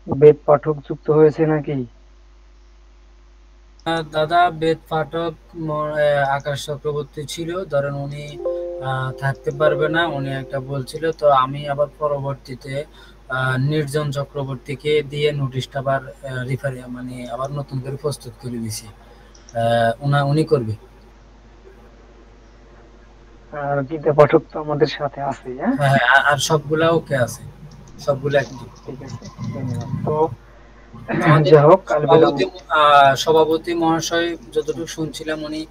বেদ পাঠক যুক্ত হয়েছে নাকি? দাদা বেদ পাঠক আকাশ চক্রবর্তী ছিল, ধরেন উনি থাকতে পারবে না, উনি একটা বলছিল, তো আমি আবার পরবর্তীতে নির্জন চক্রবর্তীকে দিয়ে নোটিশটা আবার রিফার মানে আবার নতুন করে প্রস্তুত করে দিছি। উনি করবে। আর গীতা পাঠক তো আমাদের সাথে আছে, হ্যাঁ। হ্যাঁ হ্যাঁ, আর সবগুলা ওকে আছে, সবগুলা একটিভ। ঠিক আছে, ধন্যবাদ। তো আমাদের যাই হোক, কাল বিলম্ব সভাপতি সভাপতি মহাশয় যতটুকু শুনছিলাম উনি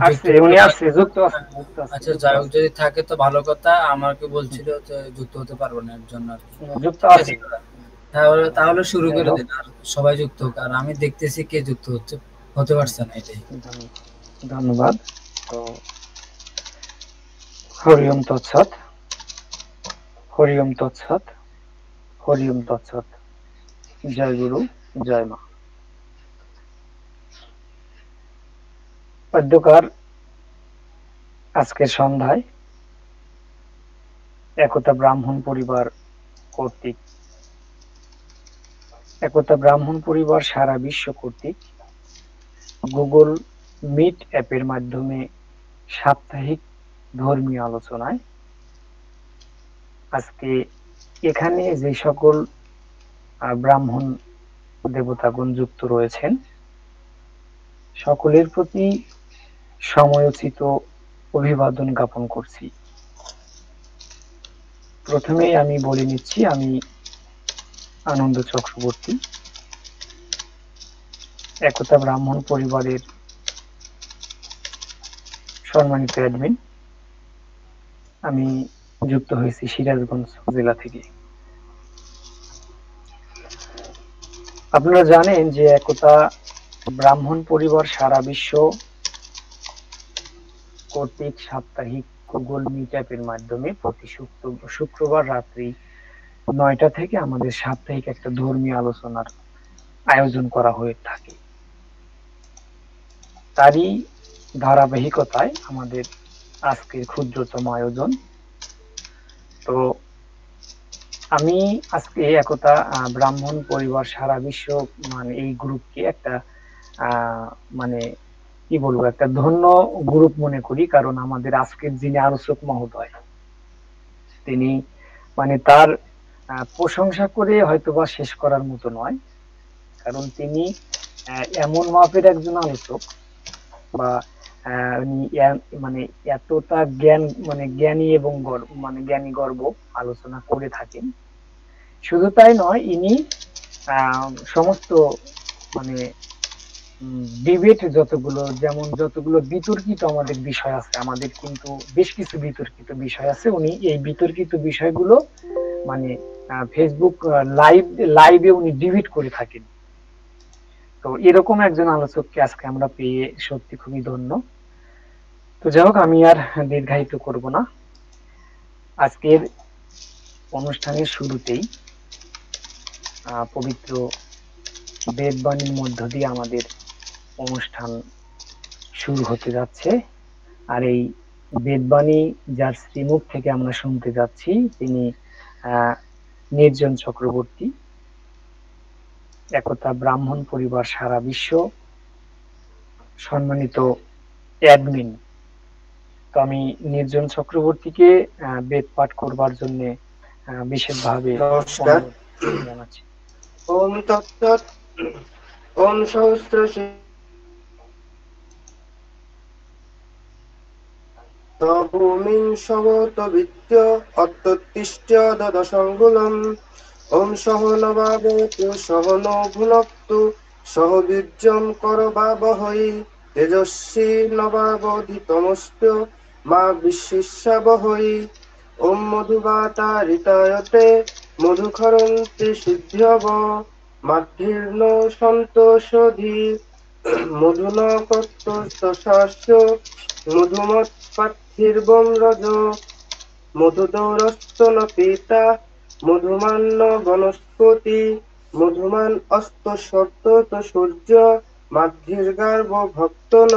যুক্ত আছে, হতে উনি আছে, পারবেন না। যুক্ত আছে, যুক্ত আছে, আচ্ছা, যুক্ত যাই হোক, আছে। যদি থাকে তো ভালো কথা, আমাকে হুম, বলছিল যে যুক্ত হতে পারবো না এর জন্য আর কি। যুক্ত ঠিক আছে। আছে দাদা, তাহলে তাহলে শুরু যাই করে হোক, দিন, আর সবাই যুক্ত হোক, আর আমি দেখতেছি কে যুক্ত হচ্ছে, হতে পারছে না এটাই। ধন্যবাদ। তো হরি ওম তৎসৎ, হরি ওম তৎসৎ, হরি ওম তৎসৎ। জয় গুরু, জয় মা। পদ্মকার আজকের সন্ধ্যায় একতা ব্রাহ্মণ পরিবার কর্তৃক, একতা ব্রাহ্মণ পরিবার সারা বিশ্ব কর্তৃক গুগল মিট অ্যাপের মাধ্যমে সাপ্তাহিক ধর্মীয় আলোচনায় আজকে এখানে যে সকল ব্রাহ্মণ দেবতাগণ যুক্ত রয়েছেন, সকলের প্রতি সময়োচিত অভিবাদন জ্ঞাপন করছি। প্রথমেই আমি বলে নিচ্ছি, আমি আনন্দ চক্রবর্তী, একতা ব্রাহ্মণ পরিবারের সম্মানিত অ্যাডমিন। আমি যুক্ত হয়েছি সিরাজগঞ্জ জেলা থেকে। আপনারা জানেন যে একতা ব্রাহ্মণ পরিবার সারা বিশ্ব কর্তৃক সাপ্তাহিক গুগল মিট অ্যাপের মাধ্যমে প্রতি শুক্রবার রাত্রি 9টা থেকে আমাদের সাপ্তাহিক একটা ধর্মীয় আলোচনার আয়োজন করা হয়ে থাকে। তারই ধারাবাহিকতায় আমাদের আজকের ক্ষুদ্রতম আয়োজন। তো আমি আজকে একতা ব্রাহ্মণ পরিবার সারা বিশ্ব মানে এই গ্রুপকে একটা মানে কি বলবো, একটা ধন্য গ্রুপ মনে করি। কারণ আমাদের আজকের যিনি আলোচক মহোদয়, তিনি মানে তার প্রশংসা করে হয়তোবা শেষ করার মতো নয়। কারণ তিনি এমন মাপের একজন আলোচক, বা উনি মানে এতটা জ্ঞান, মানে জ্ঞানী এবং মানে জ্ঞানী গর্ব আলোচনা করে থাকেন। শুধু তাই নয়, ইনি সমস্ত মানে ডিবেট যতগুলো, যেমন যতগুলো বিতর্কিত আমাদের বিষয় আছে, আমাদের কিন্তু বেশ কিছু বিতর্কিত বিষয় আছে, উনি এই বিতর্কিত বিষয়গুলো মানে ফেসবুক লাইভে উনি ডিবেট করে থাকেন। তো এরকম একজন আলোচককে আজকে আমরা পেয়ে সত্যি খুবই ধন্য। তো যাই হোক, আমি আর দীর্ঘায়িত করব না। আজকের অনুষ্ঠানের শুরুতেই পবিত্র বেদবাণীর মধ্য দিয়ে আমাদের অনুষ্ঠান শুরু হতে যাচ্ছে। আর এই বেদবাণী যার শ্রীমুখ থেকে আমরা শুনতে যাচ্ছি, তিনি আহ নির্জন চক্রবর্তী, একতা ব্রাহ্মণ পরিবার সারা বিশ্ব সম্মানিত অ্যাডমিন। তো আমি নির্জন চক্রবর্তীকে বেদ পাঠ করবার জন্য বিশেষভাবে নমস্কার। অনুরোধ জানাচ্ছি। ওম তৎসৎ। ওম সহস্র ভূমিং সবত বিত্য অত্যুত্তিষ্ঠ দদসঙ্গুলম। ওম সহনবাবতু সহনো ভুনক্তু সহ বীর্যং করবাবহৈ তেজস্বী নবাবধিতমস্তু মা বিশ্বস্যাবহৈ। ওম মধুবাতারিতায়তে মধুক্ষরন্তি সিদ্ধ্যব মাধ্যীর্ন সন্তোষধি মধুন কর্তস্য মধুমৎপার্থিবং রজ মধুদৌরস্তন পিতা মধুমান্ন বনস্পতি মধুমান অস্ত সত্য সূর্য মাধ্যীর্গার্ভ ভক্তন।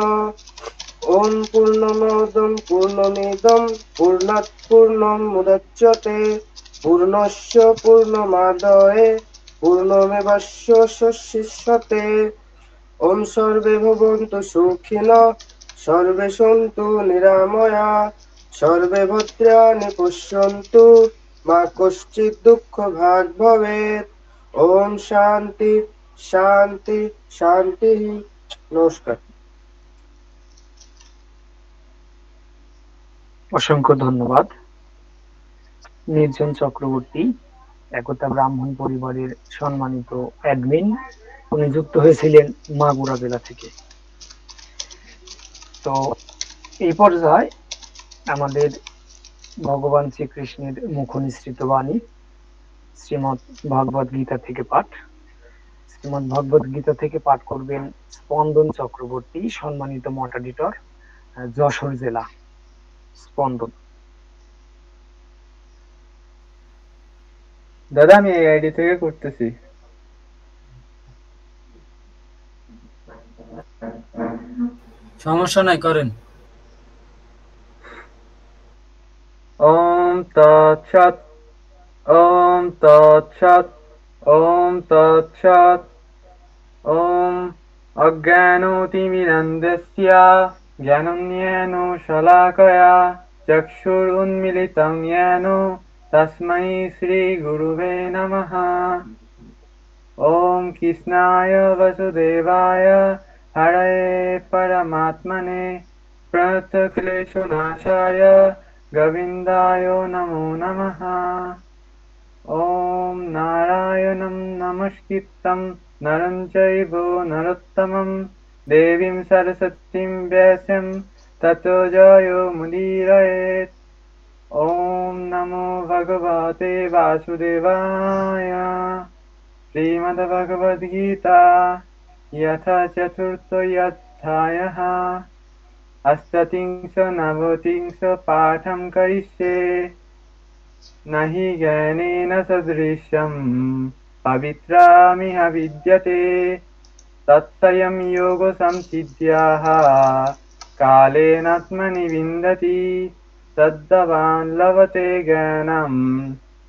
ওম পূর্ণমদম পূর্ণমিদম পূর্ণাৎ পূর্ণমুদচ্যতে পূর্ণস্য পূর্ণমাদায় পূর্ণমেবাস্য শস্যতে। ওম সর্বে ভবন্তু সুখিনঃ, সর্বে সন্তু নিরাময়া, সর্বে ভদ্রাণি পশ্যন্তু, মা কশ্চিৎ দুঃখ ভাগ ভবেৎ। ওম শান্তি শান্তি শান্তি। নমস্কার। অসংখ্য ধন্যবাদ। নির্জন চক্রবর্তী একতা ব্রাহ্মণ পরিবারের সম্মানিত অ্যাডমিন, উনি যুক্ত হয়েছিলেন মাগুরা জেলা থেকে। তো এই পর্যায়ে আমাদের ভগবান শ্রীকৃষ্ণের মুখনিসৃত বাণী শ্রীমদ্ ভগবদ গীতা থেকে পাঠ। শ্রীমদ্ ভগবদ গীতা থেকে পাঠ করবেন স্পন্দন চক্রবর্তী, সম্মানিত মডারেটর, যশোর জেলা। স্পন্দন। দাদা আমি এই আইডি থেকে করতেছি। সমস্যা নাই, করেন। ওম তৎসৎ, ওম তৎসৎ, ওম তৎসৎ। ওম অজ্ঞানতিমিরন্ধস্য জ্ঞানাঞ্জনো শলাকয়া চক্ষুरुन्मीलितं येन তস্मै শ্রীগুরুবে নমঃ। ওম কৃষ্ণায় বাসুদেবায় হরয়ে পরমাত্মনে প্রণতক্লেশনাশায় গোবিন্দায় নমো নমঃ। ওম নারায়ণং নমস্কৃত্যং নরং চৈব নরোত্তমং দেবীং সরস্বতীং ব্যাসং ততো জয়মুদীরয়েৎ। ওম নমো ভগবতে বাসুদেবায়। শ্রীমদ্ভগবদ্গীতা यथा चतुर्थोऽध्यायः अष्टत्रिंशन्नवतिंश पाठं करिष्ये। न हि ज्ञानेन सदृशं पवित्रमिह विद्यते। तत्स्वयं योगसंसिद्ध्याः कालेनात्मनि विन्दति। तद्भवान् लभते ज्ञानं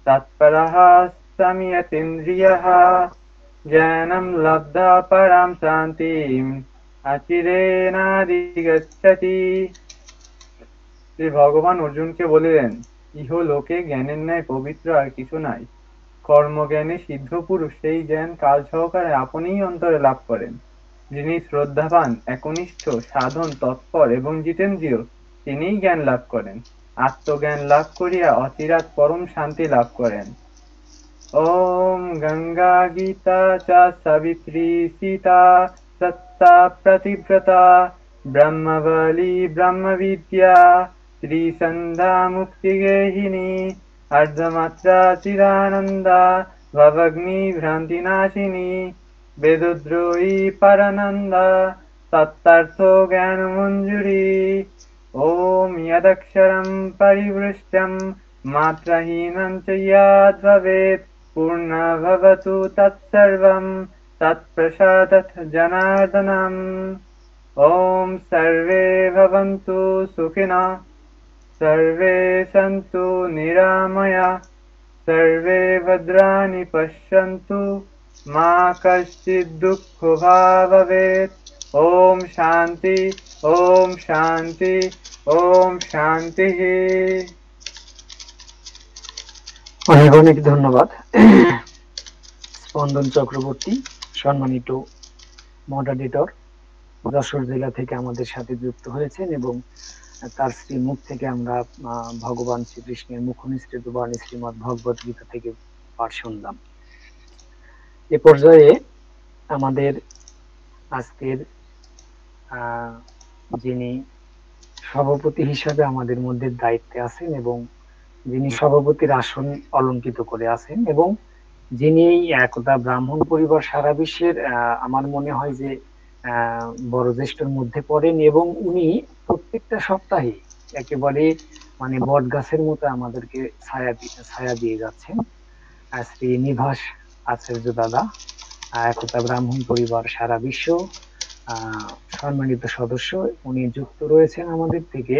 तत्परः संयतेन्द्रियः। ज्ञानं लब्ध्वा परां शान्तिम् अचिरेणाधिगच्छति। শ্রী ভগবান অর্জুনকে বলিলেন, ইহলোকে জ্ঞানের ন্যায় পবিত্র আর কিছু নাই। কর্মজ্ঞানে সিদ্ধ পুরুষ সেই জ্ঞান কাল সহকারে আপনিই অন্তরে লাভ করেন। যিনি শ্রদ্ধাবান, একনিষ্ঠ, সাধন তৎপর এবং জিতেন্দ্রিয়, তিনিই জ্ঞান লাভ করেন। আত্মজ্ঞান লাভ করিয়া অচিরাৎ পরম শান্তি লাভ করেন। ওম গঙ্গা গীতা চ সাবিত্রী সীতা সত্তা প্রতিব্রতা ব্রহ্মবলী ব্রহ্মবিদ্যা ত্রিসন্ধ্যা মুক্তিগেহিনী अर्धमात्रा चिदानन्दा भवग्नि भ्रान्तिनाशिनी वेदद्रोही परनन्दा तत्तार्थो ज्ञानमञ्जुरी। ॐ यदक्षरं परिवृष्टं मात्रहीनं च यद्भवेत् पूर्णभवतु तत्सर्वं तत्प्रसादतः जनार्दनम्। ॐ सर्वे भवन्तु सुखिनः, सर्वे सन्तु निरामया, सर्वे भद्राणि पश्यन्तु, मा कश्चित् दुःखभाग् भवेत्। ओम शांति, ओम शांति, ओम शांति। অনেক অনেক ধন্যবাদ স্পন্দন চক্রবর্তী, সম্মানিত মডারেটর, যশোর জেলা থেকে আমাদের সাথে যুক্ত হয়েছেন এবং তার শ্রীমুখ থেকে আমরা ভগবান শ্রীকৃষ্ণের মুখনিসৃত বাণী শ্রীমদ্ ভগবদ গীতা থেকে পাঠ শুনলাম। এ পর্যায়ে আমাদের আজকের যিনি সভাপতি হিসাবে আমাদের মধ্যে দায়িত্বে আছেন এবং যিনি সভাপতির আসন অলঙ্কিত করে আছেন এবং যিনি এই একতা ব্রাহ্মণ পরিবার সারা বিশ্বের আমার মনে হয় যে বড় জ্যেষ্ঠর মধ্যে পড়েন এবং উনি প্রত্যেকটা সপ্তাহে একেবারে মানে বট গাছের মতো আমাদেরকে ছায়া দিয়ে যাচ্ছেন। শ্রী নিভাস আচার্য দাদা, একতা ব্রাহ্মণ পরিবার সারা বিশ্ব সম্মানিত সদস্য, উনি যুক্ত রয়েছেন আমাদের থেকে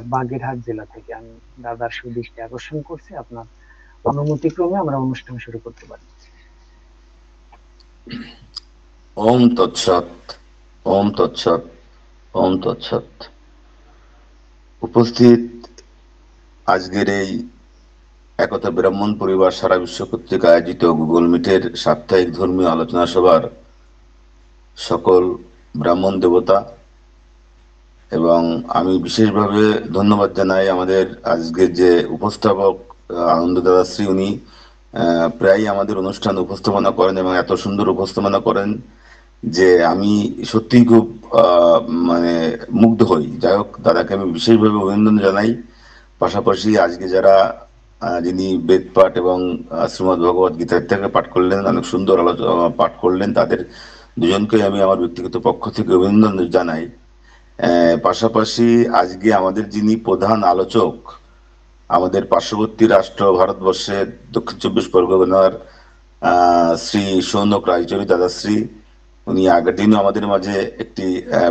বাগেরহাট জেলা থেকে। আমি দাদার সুদৃষ্টি আকর্ষণ করছি, আপনার অনুমতি ক্রমে আমরা অনুষ্ঠান শুরু করতে পারি। ওম তৎসৎ, ওম তৎসৎ, ওম তৎসৎ। উপস্থিত আজকের এই একতা ব্রাহ্মণ পরিবার সারা বিশ্ব কর্তৃক আয়োজিত গুগল মিটের সাপ্তাহিক ধর্মীয় আলোচনা সভার সকল ব্রাহ্মণ দেবতা, এবং আমি বিশেষভাবে ধন্যবাদ জানাই আমাদের আজকের যে উপস্থাপক আনন্দ দাদাশ্রী। উনি প্রায় আমাদের অনুষ্ঠান উপস্থাপনা করেন এবং এত সুন্দর উপস্থাপনা করেন যে আমি সত্যিই খুব মানে মুগ্ধ হই। যাই হোক, দাদাকে আমি বিশেষভাবে অভিনন্দন জানাই। পাশাপাশি আজকে যারা যিনি বেদ পাঠ এবং শ্রীমদ্ ভগবত গীতার থেকে পাঠ করলেন, অনেক সুন্দর আলোচনা পাঠ করলেন, তাদের দুজনকে আমি আমার ব্যক্তিগত পক্ষ থেকে অভিনন্দন জানাই। পাশাপাশি আজকে আমাদের যিনি প্রধান আলোচক, আমাদের পার্শ্ববর্তী রাষ্ট্র ভারতবর্ষের দক্ষিণ চব্বিশ পরগনার শ্রী সৌনক রায়চৌধুরী দাদাশ্রী, উনি আগের দিনও আমাদের মাঝে একটি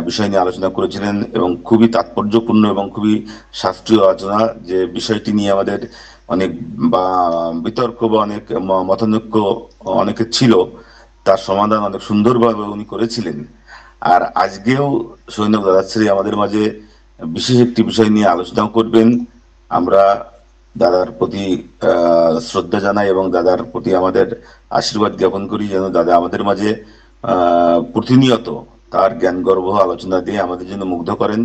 বিষয় নিয়ে আলোচনা করেছিলেন এবং খুবই তাৎপর্যপূর্ণ এবং খুবই শাস্ত্রীয় আলোচনা, যে বিষয়টি নিয়ে আমাদের অনেক বিতর্ক বা অনেক মতানৈক্য অনেকের ছিল, তার সমাধান অনেক সুন্দরভাবে উনি করেছিলেন। আর আজকেও সৈনক দাদাশ্রী আমাদের মাঝে বিশেষ একটি বিষয় নিয়ে আলোচনা করবেন। আমরা দাদার প্রতি শ্রদ্ধা জানাই এবং দাদার প্রতি আমাদের আশীর্বাদ জ্ঞাপন করি, যেন দাদা আমাদের মাঝে প্রতিনিয়ত তার জ্ঞানগর্ভ আলোচনা দিয়ে আমাদের জন্য মুগ্ধ করেন,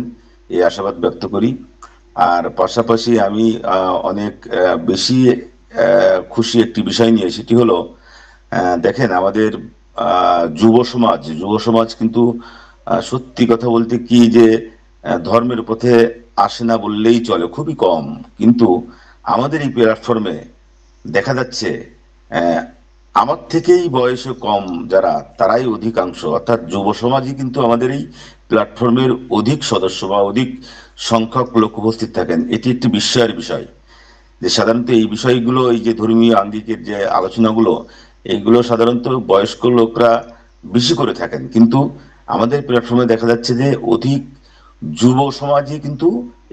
এই আশাবাদ ব্যক্ত করি। আর পাশাপাশি আমি অনেক বেশি খুশি একটি বিষয় নিয়ে, সেটি হলো দেখেন আমাদের যুব সমাজ কিন্তু সত্যি কথা বলতে কি যে ধর্মের পথে আসে না বললেই চলে, খুবই কম। কিন্তু আমাদের এই প্ল্যাটফর্মে দেখা যাচ্ছে আমার থেকেই বয়সে কম যারা, তারাই অধিকাংশ, অর্থাৎ যুব সমাজই কিন্তু আমাদের এই প্ল্যাটফর্মের অধিক সদস্য বা অধিক সংখ্যক লোক উপস্থিত থাকেন। এটি একটি বিস্ময়ের বিষয় যে সাধারণত এই বিষয়গুলো, এই যে ধর্মীয় আঙ্গিকের যে আলোচনাগুলো, এইগুলো সাধারণত বয়স্ক লোকরা বেশি করে থাকেন, কিন্তু আমাদের প্ল্যাটফর্মে দেখা যাচ্ছে যে অধিক যুব সমাজই কিন্তু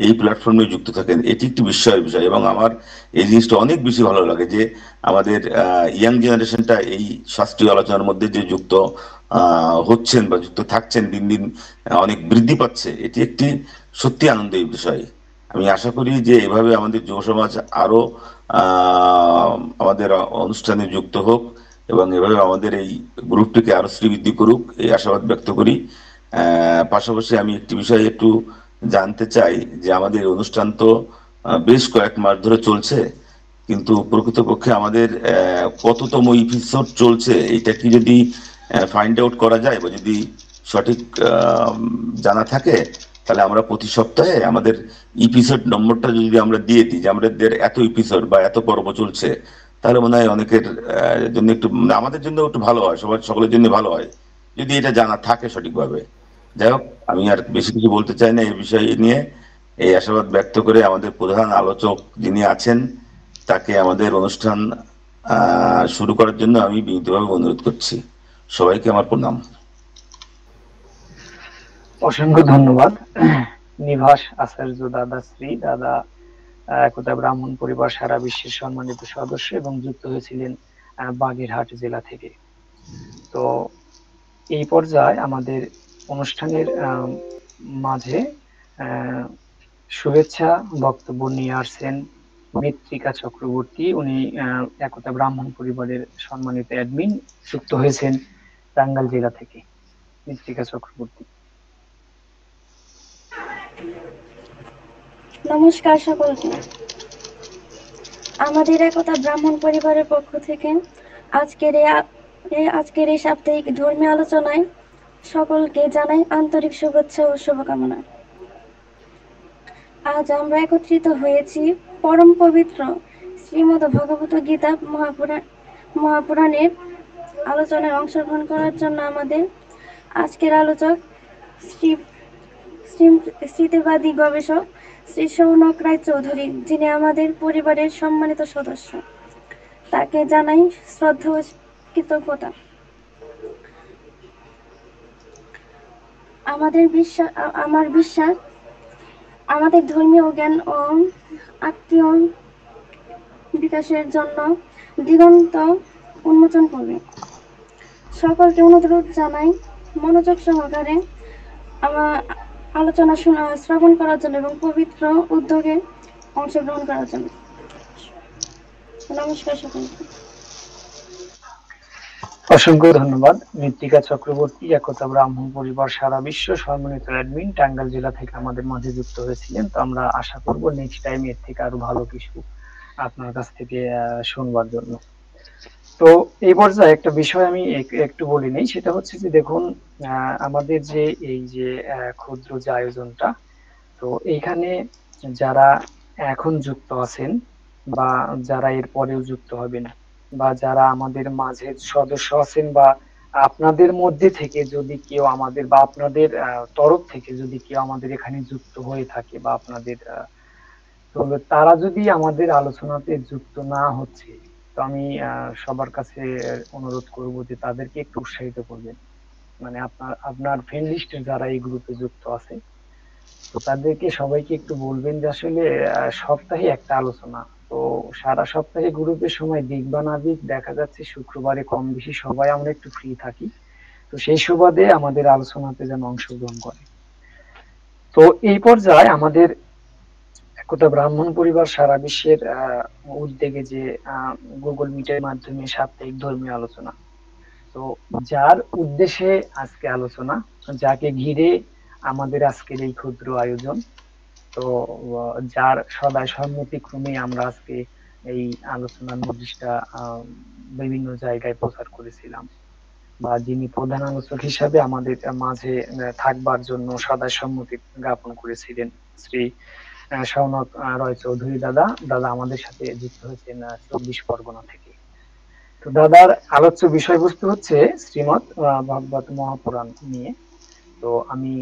এই প্ল্যাটফর্মে যুক্ত থাকেন। এটি একটি বিস্ময়ের বিষয় এবং আমার এই জিনিসটা অনেক বেশি ভালো লাগে যে আমাদের ইয়াং জেনারেশনটা এই শাস্ত্রীয় আলোচনার মধ্যে যে যুক্ত হচ্ছেন বা যুক্ত থাকছেন, দিন দিন অনেক বৃদ্ধি পাচ্ছে। এটি একটি সত্যি আনন্দের বিষয়। আমি আশা করি যে এভাবে আমাদের যুব সমাজ আরো আমাদের অনুষ্ঠানে যুক্ত হোক এবং এভাবে আমাদের এই গ্রুপটিকে আরো শ্রীবৃদ্ধি করুক, এই আশাবাদ ব্যক্ত করি। পাশাপাশি আমি একটি বিষয় একটু জানতে চাই যে আমাদের অনুষ্ঠান তো বেশ কয়েক মাস ধরে চলছে, কিন্তু প্রকৃতপক্ষে আমাদের কততম এপিসোড চলছে এটা কি যদি ফাইন্ড আউট করা যায় বা যদি সঠিক জানা থাকে, তাহলে আমরা প্রতি সপ্তাহে আমাদের এপিসোড নম্বরটা যদি আমরা দিয়ে দিই যে আমাদের এত এপিসোড বা এত পর্ব চলছে, তাহলে মনে হয় অনেকের জন্য একটু, আমাদের জন্য একটু ভালো হয়, সকলের জন্য ভালো হয় যদি এটা জানা থাকে সঠিকভাবে। যাই হোক, আমি আর বেশি কিছু বলতে চাই না এই বিষয় নিয়ে। এই আশাবাদ ব্যক্ত করে আমাদের প্রধান আলোচক যিনি আছেন তাকে আমাদের অনুষ্ঠান শুরু করার জন্য আমি বিনীতভাবে অনুরোধ করছি। সবাইকে আমার প্রণাম। অসংখ্য ধন্যবাদ নিভাস আচার্য দাদাশ্রী। দাদা একতা ব্রাহ্মণ পরিবার সারা বিশ্বের সম্মানিত সদস্য এবং যুক্ত হয়েছিলেন বাগেরহাট জেলা থেকে। তো এই পর্যায়ে আমাদের অনুষ্ঠানের মাঝে শুভেচ্ছা বক্তব্য নিয়ে আসছেন মৃত্তিকা চক্রবর্তী। উনি একতা ব্রাহ্মণ পরিবারের সম্মানিত অ্যাডমিন, যুক্ত হয়েছেন টাঙ্গাইল জেলা থেকে। মৃত্তিকা চক্রবর্তী। নমস্কার সকলকে। আমাদের একতা ব্রাহ্মণ পরিবারের পক্ষ থেকে আজকের এই সাপ্তাহিক ধর্মীয় আলোচনায় সকলকে জানাই আন্তরিক শুভেচ্ছা ও শুভকামনা। আজ আমরা একত্রিত হয়েছি পরম পবিত্র শ্রীমদ্ ভগবত গীতা মহাপুরাণের আলোচনায় অংশগ্রহণ করার জন্য। আমাদের আজকের আলোচক স্মৃতিবাদী গবেষক শ্রী সৌনক রায়চৌধুরী, যিনি আমাদের পরিবারের সম্মানিত সদস্য, তাকে জানাই শ্রদ্ধা ও কৃতজ্ঞতা। আমার বিশ্বাস আমাদের ধর্মীয় জ্ঞান ও আত্মীয় বিকাশের জন্য দিগন্ত উন্মোচন করবে। সকলকে অনুরোধ জানাই মনোযোগ সহকারে আমার আলোচনা শ্রবণ করার জন্য এবং পবিত্র উদ্যোগে অংশগ্রহণ করার জন্য। নমস্কার সকলকে। অসংখ্য ধন্যবাদ মৃত্তিকা চক্রবর্তী, একতা ব্রাহ্মণ পরিবার সারা বিশ্ব সম্মানিত অ্যাডমিন, টাঙ্গাইল জেলা থেকে আমাদের মাঝে যুক্ত হয়েছিলেন। তো আমরা আশা করব নেক্সট টাইম এর থেকে আরো ভালো কিছু আপনার কাছ থেকে শুনবার জন্য। তো এই পর্যায়ে একটা বিষয় আমি একটু বলি নেই, সেটা হচ্ছে যে দেখুন, আমাদের যে এই যে ক্ষুদ্র যে আয়োজনটা, তো এইখানে যারা এখন যুক্ত আছেন বা যারা এর পরেও যুক্ত হবেন বা যারা আমাদের মাঝের সদস্য আছেন বা আপনাদের মধ্যে থেকে যদি কেউ আমাদের বা আপনাদের তরফ থেকে যদি কেউ আমাদের এখানে যুক্ত হয়ে থাকে বা আপনাদের তো তারা যদি আমাদের আলোচনাতে যুক্ত না হচ্ছে, তো আমি সবার কাছে অনুরোধ করব যে তাদেরকে একটু উৎসাহিত করবেন। মানে আপনার আপনার ফ্রেন্ড লিস্টে যারা এই গ্রুপে যুক্ত আছে, তো তাদেরকে সবাইকে একটু বলবেন যে আসলে সপ্তাহে একটা আলোচনা। তো সারা সপ্তাহে গ্রুপের সময় দিক বা না দিক, দেখা যাচ্ছে শুক্রবারে কম বেশি সবাই আমরা একটু ফ্রি থাকি, তো সেই সুবাদে আমাদের আলোচনাতে যেন অংশগ্রহণ করে। তো এই পর্যায়ে আমাদের একতা ব্রাহ্মণ পরিবার সারা বিশ্বের উদ্যোগে যে গুগল মিটের মাধ্যমে সাপ্তাহিক ধর্মীয় আলোচনা, তো যার উদ্দেশ্যে আজকে আলোচনা, যাকে ঘিরে আমাদের আজকের এই ক্ষুদ্র আয়োজন, তো যার সদায় সম্মতিক্রমে আমরা আজকে এই আলোচনার নোটিশটা বিভিন্ন জায়গায় প্রচার করেছিলাম, বা যিনি প্রধান আলোচক হিসাবে আমাদের মাঝে থাকবার জন্য সদায় সম্মতি জ্ঞাপন করেছিলেন শ্রী সৌনক রয় চৌধুরী দাদা। দাদা আমাদের সাথে যুক্ত হয়েছেন 24 পরগনা থেকে। তো দাদার আলোচ্য বিষয়বস্তু হচ্ছে শ্রীমৎ ভাগবত মহাপুরাণ নিয়ে। তো আমি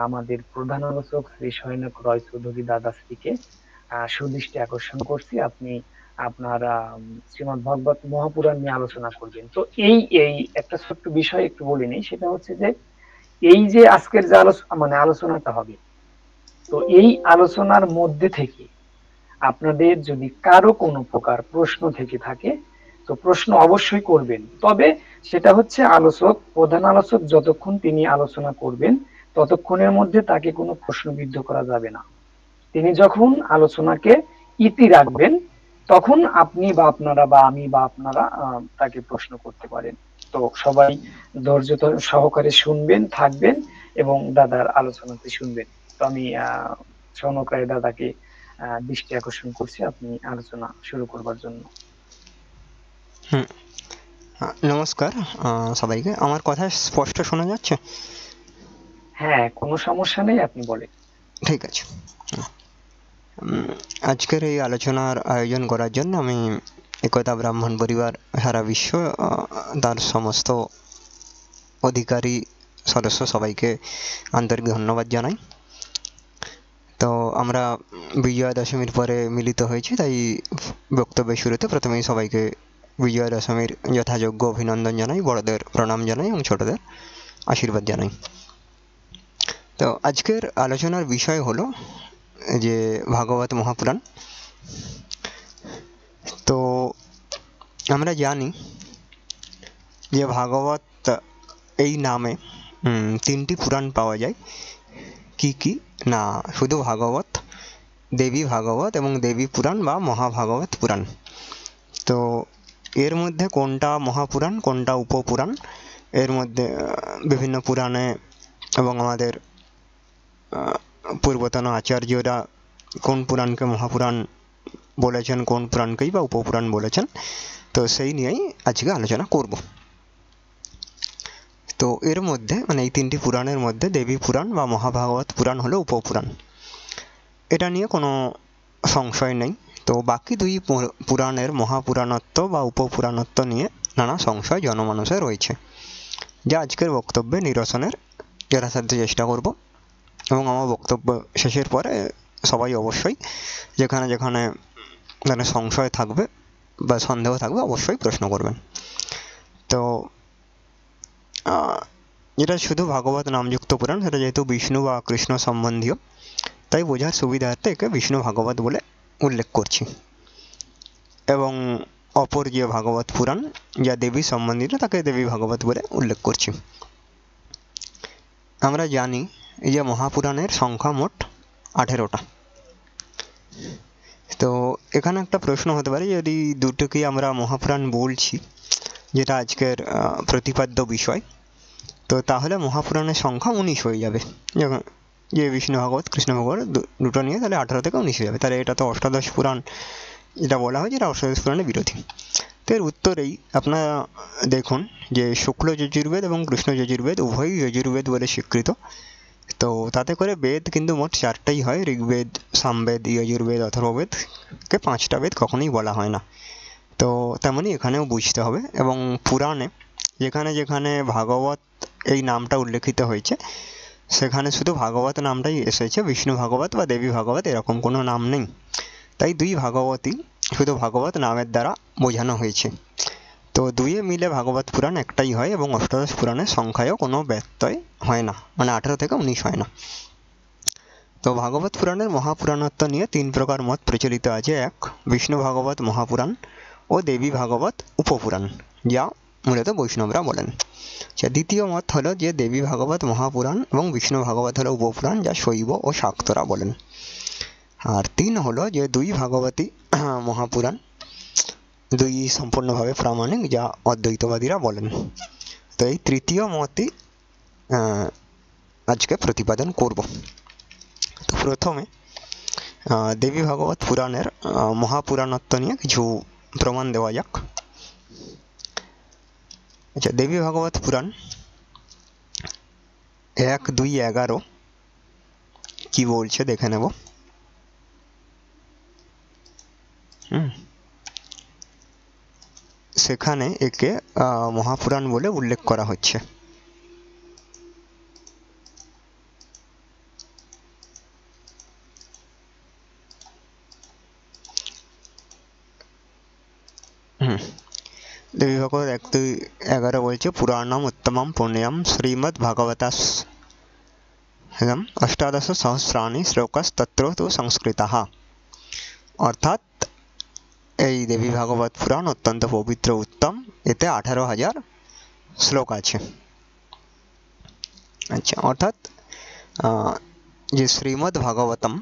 আমাদের প্রধান আলোচক শ্রী সৌনক রয় চৌধুরী দাদাশ্রীকে সুদৃষ্টি আকর্ষণ করছি, আপনি আপনার শ্রীমৎ ভাগবত মহাপুরাণ নিয়ে আলোচনা করবেন। তো এই এই একটা ছোট্ট বিষয় একটু বলে নিই, সেটা হচ্ছে যে এই যে আজকের যে মানে আলোচনাটা হবে, তো এই আলোচনার মধ্যে থেকে আপনাদের যদি কারো কোনো প্রকার প্রশ্ন থেকে থাকে, তো প্রশ্ন অবশ্যই করবেন। তবে সেটা হচ্ছে আলোচক, প্রধান আলোচক যতক্ষণ তিনি আলোচনা করবেন ততক্ষণের মধ্যে তাকে কোনো প্রশ্নবিদ্ধ করা যাবে না। তিনি যখন আলোচনাকে ইতি রাখবেন, তখন আপনি বা আপনারা বা আমি বা আপনারা তাকে প্রশ্ন করতে পারেন। তো সবাই ধৈর্য সহকারে শুনবেন, থাকবেন এবং দাদার আলোচনাতে শুনবেন। তো আমি সৌনক রায় দাদাকে দৃষ্টি আকর্ষণ করছি আপনি আলোচনা শুরু করবার জন্য। নমস্কার সবাইকে। আমার কথা স্পষ্ট শোনা যাচ্ছে? হ্যাঁ, কোনো সমস্যা নেই, আপনি বলেন। ঠিক আছে। আজকের এই আলোচনার আয়োজন করার জন্য আমি একতা ব্রাহ্মণ পরিবার সারা বিশ্ব তার সমস্ত অধিকারী সদস্য সবাইকে আন্তরিক ধন্যবাদ জানাই। তো আমরা বিজয়া দশমীর পরে মিলিত হয়েছি, তাই বক্তব্যের শুরুতে প্রথমেই সবাইকে বিজয়া দশমীর যথাযোগ্য অভিনন্দন জানাই, বড়দের প্রণাম জানাই এবং ছোটদের আশীর্বাদ জানাই। তো আজকের আলোচনার বিষয় হলো যে ভাগবত মহাপুরাণ। তো আমরা জানি যে ভাগবত এই নামে তিনটি পুরাণ পাওয়া যায়। কি কি না, শুধু ভাগবত, দেবী ভাগবত এবং দেবী পুরাণ বা মহাভাগবত পুরাণ। তো এর মধ্যে কোনটা মহাপুরাণ কোনটা উপপুরাণ, এর মধ্যে বিভিন্ন পুরাণে এবং আমাদের পূর্বতন আচার্যরা কোন পুরাণকে মহাপুরাণ বলেছেন, কোন পুরাণকেই বা উপপুরাণ বলেছেন, তো সেই নিয়েই আজকে আলোচনা করব। তো এর মধ্যে মানে এই তিনটি পুরাণের মধ্যে দেবী পুরাণ বা মহাভাগবত পুরাণ হলো উপপুরাণ, এটা নিয়ে কোনো সংশয় নেই। তো বাকি দুই পুরাণের মহাপুরাণত্ব বা উপপুরাণত্ব নিয়ে নানা সংশয় জনমানসে রয়েছে, যা আজকের বক্তব্যে নিরসনের যথাসাধ্য চেষ্টা করব। এবং আমার বক্তব্য শেষের পরে সবাই অবশ্যই যেখানে যেখানে মানে সংশয় থাকবে বা সন্দেহ থাকবে অবশ্যই প্রশ্ন করবেন। তো যেটা শুধু ভাগবত নামযুক্ত পুরাণ, সেটা যেহেতু বিষ্ণু বা কৃষ্ণ সম্বন্ধীয়, তাই বোঝার সুবিধার্থে একে বিষ্ণু ভাগবত বলে উল্লেখ করছি। এবং অপর যে ভাগবত পুরাণ যা দেবী সম্বন্ধিত তাকে দেবী ভাগবত বলে উল্লেখ করছি। আমরা জানি এই যে মহাপুরাণের সংখ্যা মোট 18টা। তো এখানে একটা প্রশ্ন হতে পারে, যদি দুটোকে আমরা মহাপুরাণ বলছি যেটা আজকের প্রতিপাদ্য বিষয়, তো তাহলে মহাপুরাণের সংখ্যা 19 হয়ে যাবে। যখন যে বিষ্ণু ভাগবত কৃষ্ণ ভাগবত দুটো নিয়ে তাহলে 18 থেকে 19 হয়ে যাবে, তাহলে এটা তো অষ্টাদশ পুরাণ যেটা বলা হয় যেটা অষ্টাদশ পুরাণের বিরোধী। তো এর উত্তরেই আপনারা দেখুন যে শুক্ল যজুর্বেদ এবং কৃষ্ণ যজুর্বেদ উভয়ই যজুর্বেদ বলে স্বীকৃত। তো তাতে করে বেদ কিন্তু মোট 4টাই হয়, ঋগ্বেদ, সামবেদ, যজুর্বেদ, অথর্ববেদকে 5টা বেদ কখনোই বলা হয় না। তো তেমনি এখানেও বুঝতে হবে। এবং পুরাণে যেখানে যেখানে ভাগবত এই নামটা উল্লেখিত হয়েছে সেখানে শুধু ভাগবত নামটাই এসেছে, বিষ্ণু ভাগবত বা দেবী ভাগবত এরকম কোনো নাম নেই। তাই দুই ভাগবতই শুধু ভাগবত নামের দ্বারা বোঝানো হয়েছে। তো দুইয়ে মিলে ভাগবত পুরাণ একটাই হয় এবং অষ্টাদশ পুরাণের সংখ্যায়ও কোনো ব্যত্যয় হয় না, মানে 18 থেকে 19 হয় না। তো ভাগবত পুরাণের মহাপুরাণত্ব নিয়ে 3 প্রকার মত প্রচলিত আছে। এক, বিষ্ণু ভাগবত মহাপুরাণ ও দেবী ভাগবত উপপুরাণ, যা মূলত বৈষ্ণবরা বলেন। দ্বিতীয় মত হলো যে দেবী ভাগবত মহাপুরাণ এবং বিষ্ণু ভাগবত হলো উপপুরাণ, যা শৈব ও শাক্তরা বলেন। আর 3 হলো যে দুই ভাগবতী মহাপুরাণ, দুই সম্পূর্ণভাবে প্রামাণিক, যা অদ্বৈতবাদীরা বলেন। তো এই তৃতীয় মতই আজকে প্রতিপাদন করব। তো প্রথমে দেবী ভাগবত পুরাণের মহাপুরাণত্ব নিয়ে কিছু প্রমাণ দেওয়া যাক। আচ্ছা, দেবী ভাগবত পুরাণ 1, 2, 11 কি বলছে দেখে নেব। সেখানে একে মহাপুরাণ বলে উল্লেখ করা হচ্ছে। देवी भागवत 1, 2, 11 বলছে পুরাণম উত্তমম পুণ্যম শ্রীমদ্ ভাগবতাস অষ্টাদশ সহস্রাণি শ্লোকস্তত্র তু সংস্কৃতঃ। অর্থাৎ এই দেবী ভাগবত পুরাণ অত্যন্ত পবিত্র উত্তম, এতে 18,000 শ্লোক আছে। আচ্ছা, অর্থাৎ যে শ্রীমদ্ ভাগবতম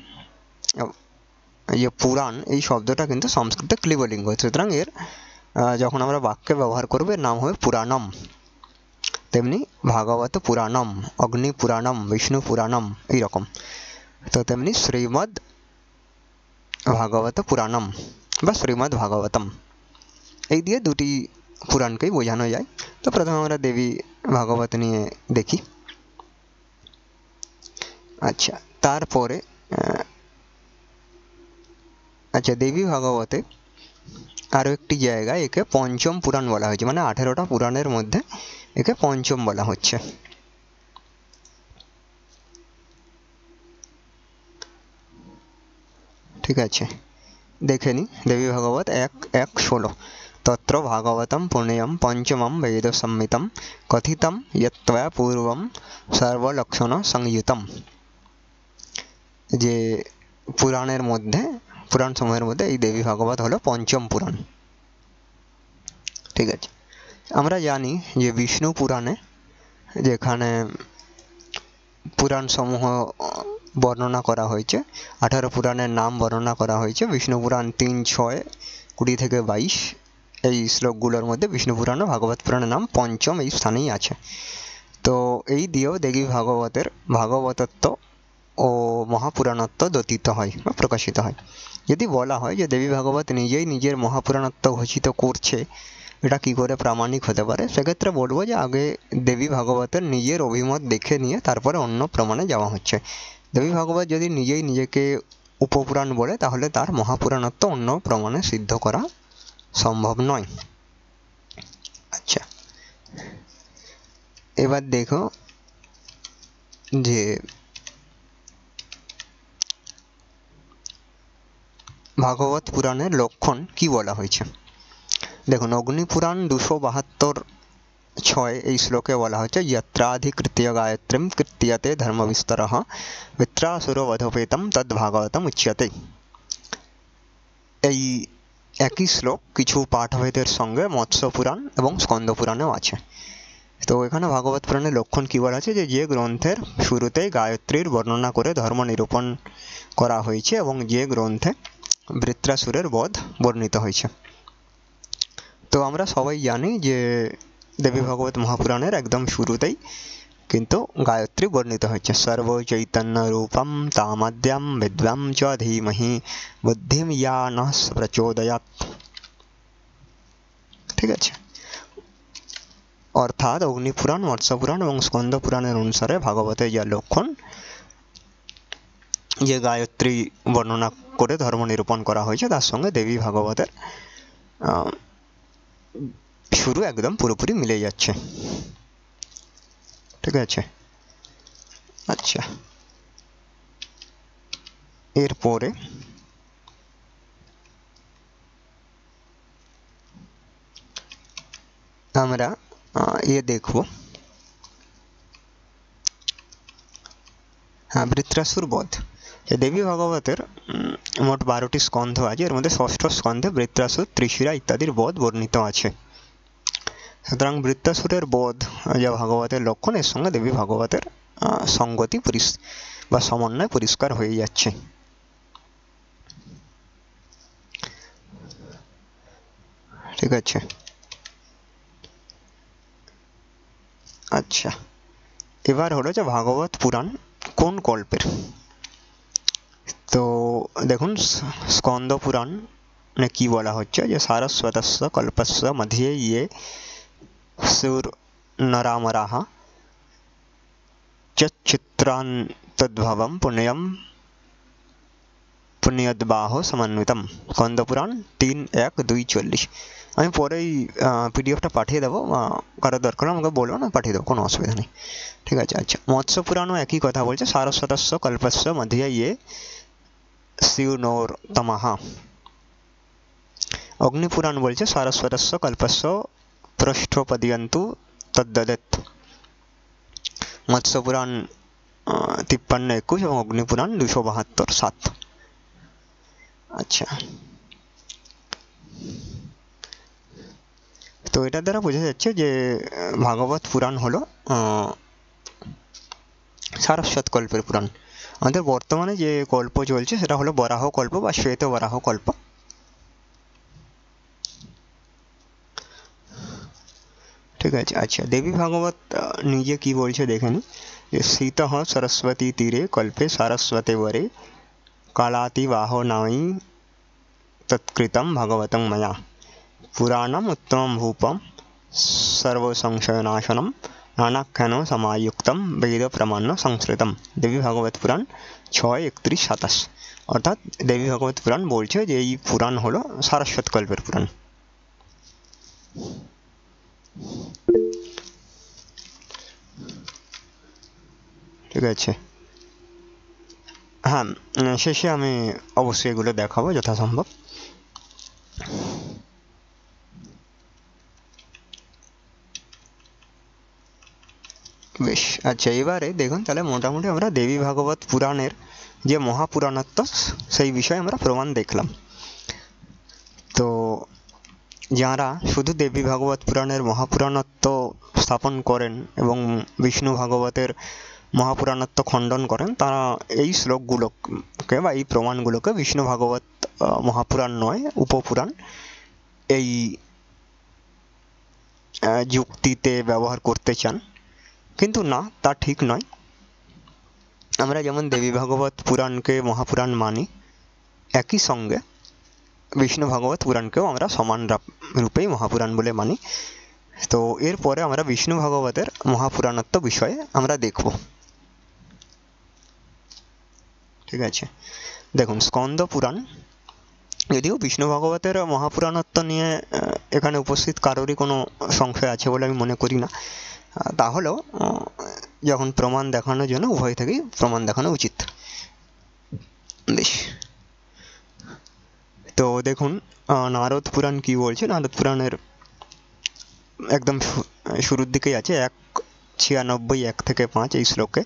যে পুরাণ এই শব্দটা কিন্তু সংস্কৃতে ক্লিবলিঙ্গ, সুতরাং এর যখন আমরা বাক্যে ব্যবহার করব এর নাম হবে পুরাণম। তেমনি ভাগবত পুরাণম, অগ্নি পুরাণম, বিষ্ণু পুরাণম এইরকম। তো তেমনি শ্রীমদ্ ভাগবত পুরাণম বা শ্রীমদ্ ভাগবতম, এই দিয়ে দুটি পুরাণকেই বোঝানো যায়। তো প্রথমে আমরা দেবী ভাগবত নিয়ে দেখি। আচ্ছা, তারপরে আচ্ছা দেবী ভাগবতে আরও একটি জায়গায় একে পঞ্চম পুরাণ বলা হয়েছে, মানে 18টা পুরাণের মধ্যে একে পঞ্চম বলা হচ্ছে। ঠিক আছে, দেখে নি দেবী ভাগবত 1:16 তত্র ভাগবতম পুণ্যম পঞ্চমম বেদ সংহিতম কথিতম যত্ত্বয়া পূর্বম সর্বলক্ষণ সংযুতম। যে পুরাণের মধ্যে, পুরাণ সমূহের মধ্যে এই দেবী ভাগবত হলো পঞ্চম পুরাণ। ঠিক আছে, আমরা জানি যে বিষ্ণু পুরাণে যেখানে পুরাণ সমূহ বর্ণনা করা হয়েছে, 18 পুরাণের নাম বর্ণনা করা হয়েছে। বিষ্ণু পুরাণ 3, 6, 20 থেকে 22 এই শ্লোকগুলোর মধ্যে বিষ্ণু পুরাণ ও ভাগবত পুরাণের নাম পঞ্চম এই স্থানেই আছে। তো এই দিয়েও দেবী ভাগবতের ভাগবতত্ব ও মহাপুরাণত্ব দ্যোতিত হয় বা প্রকাশিত হয়। যদি বলা হয় যে দেবী ভাগবত নিজেই নিজের মহাপুরাণত্ব ঘোষিত করছে, এটা কি করে প্রামাণিক হতে পারে, সেক্ষেত্রে বলবো যে আগে দেবী ভাগবতের নিজের অভিমত দেখে নিয়ে তারপরে অন্য প্রমাণে যাওয়া হচ্ছে। দেবী ভাগবত যদি নিজেই নিজেকে উপপুরাণ বলে তাহলে তার মহাপুরাণত্ব অন্য প্রমাণে সিদ্ধ করা সম্ভব নয়। আচ্ছা, এবার দেখো যে ভাগবত পুরাণের লক্ষণ কি বলা হয়েছে। দেখুন, অগ্নিপুরাণ 272:6 এই শ্লোকে বলা হচ্ছে যত্রাধিকৃত্য গায়ত্রীম কীর্ত্যতে ধর্মবিস্তরঃ বিত্রাসুরবধোপেতম তদ্ভাগবতম উচ্যতে। এই একই শ্লোক কিছু পাঠভেদের সঙ্গে মৎস্য পুরাণ এবং স্কন্দ পুরাণেও আছে। তো এখানে ভাগবত পুরাণের লক্ষণ কী বলা আছে, যে গ্রন্থের শুরুতেই গায়ত্রীর বর্ণনা করে ধর্ম নিরূপণ করা হয়েছে এবং যে গ্রন্থে বৃত্রাসুরের বধ বর্ণিত হয়েছে। তো আমরা সবাই জানি যে দেবী ভাগবত মহাপুরাণের একদম শুরুতেই কিন্তু গায়ত্রী বর্ণিত হয়েছে। সর্ব চৈতন্য রূপম তামাদ্যাম বিদ্যাম চ ধীমহি বুদ্ধিম ইয়া নঃ প্রচোদয়াৎ। ঠিক আছে, অর্থাৎ অগ্নিপুরাণ, মৎস্যপুরাণ এবং স্কন্দ পুরাণের অনুসারে ভাগবতের যা লক্ষণ, যে গায়ত্রী বর্ণনা করে ধর্ম নিরূপণ করা হয়েছে, তার সঙ্গে দেবী ভাগবতের শুরু একদম পুরোপুরি মিলে যাচ্ছে। ঠিক আছে, আচ্ছা, এরপরে আমরা দেখব, বৃত্রাসুর বধ। দেবী ভাগবতের মোট 12টি স্কন্ধ আছে, এর মধ্যে ষষ্ঠ স্কন্ধে বৃত্রাসুর, ত্রিশিরা ইত্যাদির বধ বর্ণিত আছে। সুতরাং বৃত্রাসুরের বধ যা ভাগবতের লক্ষণ, এর সঙ্গে দেবী ভাগবতের সঙ্গতি বা সমন্বয় পরিষ্কার হয়ে যাচ্ছে। ঠিক আছে, আচ্ছা, এবার হলো যে ভাগবত পুরাণ কোন কল্পের। তো দেখুন, স্কন্দ পুরাণে কি বলা হচ্ছে, যে সারস্বতস্য কল্পস্য মধ্যে ইয়ে সুর নরামরাহ চিত্রান্তদ্ভবম পুণ্যম পুণ্যদ্বাহো সমন্বিতম। স্কন্দ পুরাণ 3:1-2:40। আমি পরেই পিডিএফটা পাঠিয়ে দেবো, কারো দরকার আমাকে বলো না, পাঠিয়ে দেবো, কোনো অসুবিধা নেই। ঠিক আছে, আচ্ছা, মৎস্য পুরাণও একই কথা বলছে, সারস্বতস্য কল্পস্য মধ্যে ইয়ে শিবনোরতমঃ। অগ্নিপুরাণ বলছে সারস্বতস্য কল্পস্য পৃষ্ঠোপদিয়ন্তু তদ্দদেত। মৎস্যপুরাণ 53:21 এবং অগ্নিপুরাণ 272:7। আচ্ছা, তো এটা দ্বারা বোঝা যাচ্ছে যে ভাগবত পুরাণ হলো সারস্বত কল্পের পুরাণ। আমাদের বর্তমানে যে কল্প চলছে সেটা হলো বরাহ কল্প বা শ্বেত বরাহ কল্প। ঠিক আছে, আচ্ছা, দেবী ভাগবত নিজে কি বলছে দেখে নি, যে সীতঃ সরস্বতী তীরে কল্পে সারস্বতে বরে কালাতিবাহো নাই তৎকৃতম ভাগবতং ময়া পুরাণম উত্তমম ভূপম সর্বসংশয়নাশনম নানাখ্যান সমাयुक्तम বেদ প্রমাণ সংস্কৃতম। দেবী ভাগবত পুরাণ 6:31-27। অর্থাৎ দেবী ভাগবত পুরাণ বলছে যে এই পুরাণ হলো সারস্বত কল্পের পুরাণ। ঠিক আছে, হ্যাঁ, শেষে আমি অবশ্যই এগুলো দেখাবো যথাসম্ভব। বেশ, আচ্ছা, এবারে দেখুন, তাহলে মোটামুটি আমরা দেবী ভাগবত পুরাণের যে মহাপুরাণত্ব সেই বিষয়ে আমরা প্রমাণ দেখলাম। তো যারা শুধু দেবী ভাগবত পুরাণের মহাপুরাণত্ব স্থাপন করেন এবং বিষ্ণু ভাগবতের মহাপুরাণত্ব খণ্ডন করেন, তারা এই শ্লোকগুলোকে বা এই প্রমাণগুলোকে বিষ্ণু ভাগবত মহাপুরাণ নয়, উপপুরাণ, এই যুক্তিতে ব্যবহার করতে চান। কিন্তু না, তা ঠিক নয়। আমরা যেমন দেবী ভাগবত পুরাণকে মহাপুরাণ মানি, একই সঙ্গে বিষ্ণু ভাগবত পুরাণকেও আমরা সমান রূপেই মহাপুরাণ বলে মানি। তো এরপরে আমরা বিষ্ণু ভাগবতের মহাপুরাণত্ব বিষয়ে আমরা দেখব। ঠিক আছে, দেখুন, স্কন্দ পুরাণ, যদিও বিষ্ণু ভাগবতের মহাপুরাণত্ব নিয়ে এখানে উপস্থিত কারোরই কোনো সংশয় আছে বলে আমি মনে করি না। তাহলেও যখন প্রমাণ দেখানোর জন্য উভয় থেকেই প্রমাণ দেখানো উচিত। বেশ, তো দেখুন নারদ পুরাণ কি বলছে। নারদ পুরাণের একদম শুরুর দিকেই আছে 1:96, 1-5 এই শ্লোকে।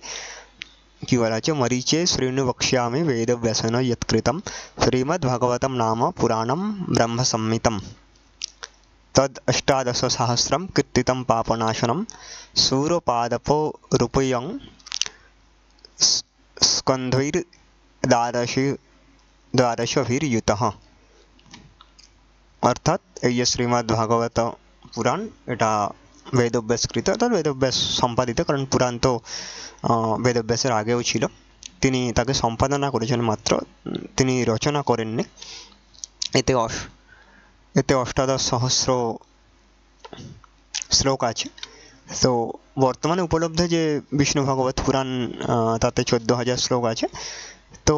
কি বলা আছে, মরিচে শৃণু বক্ষ্যামি বেদব্যাসেন যৎকৃতম শ্রীমদ্ভাগবতম নাম পুরাণম ব্রহ্মসম্মিতম তদ অষ্টাদশ সহস্রম কীর্তিতম পাপনাশনম সূরপাদপো রূপয়ং স্কন্ধৈর দ্বাদশভির্যুতঃ। অর্থাৎ এই যে শ্রীমদ্ ভাগবত পুরাণ, এটা বেদব্যাসকৃত, অর্থাৎ বেদব্যাস সম্পাদিত, কারণ পুরাণ তো বেদব্যাসের আগেও ছিল, তিনি তাকে সম্পাদনা করেছেন মাত্র, তিনি রচনা করেননি। এতে অষ্টাদশ সহস্র শ্লোক আছে। তো বর্তমানে উপলব্ধ যে বিষ্ণু ভাগবত পুরাণ, তাতে 14,000 শ্লোক আছে। তো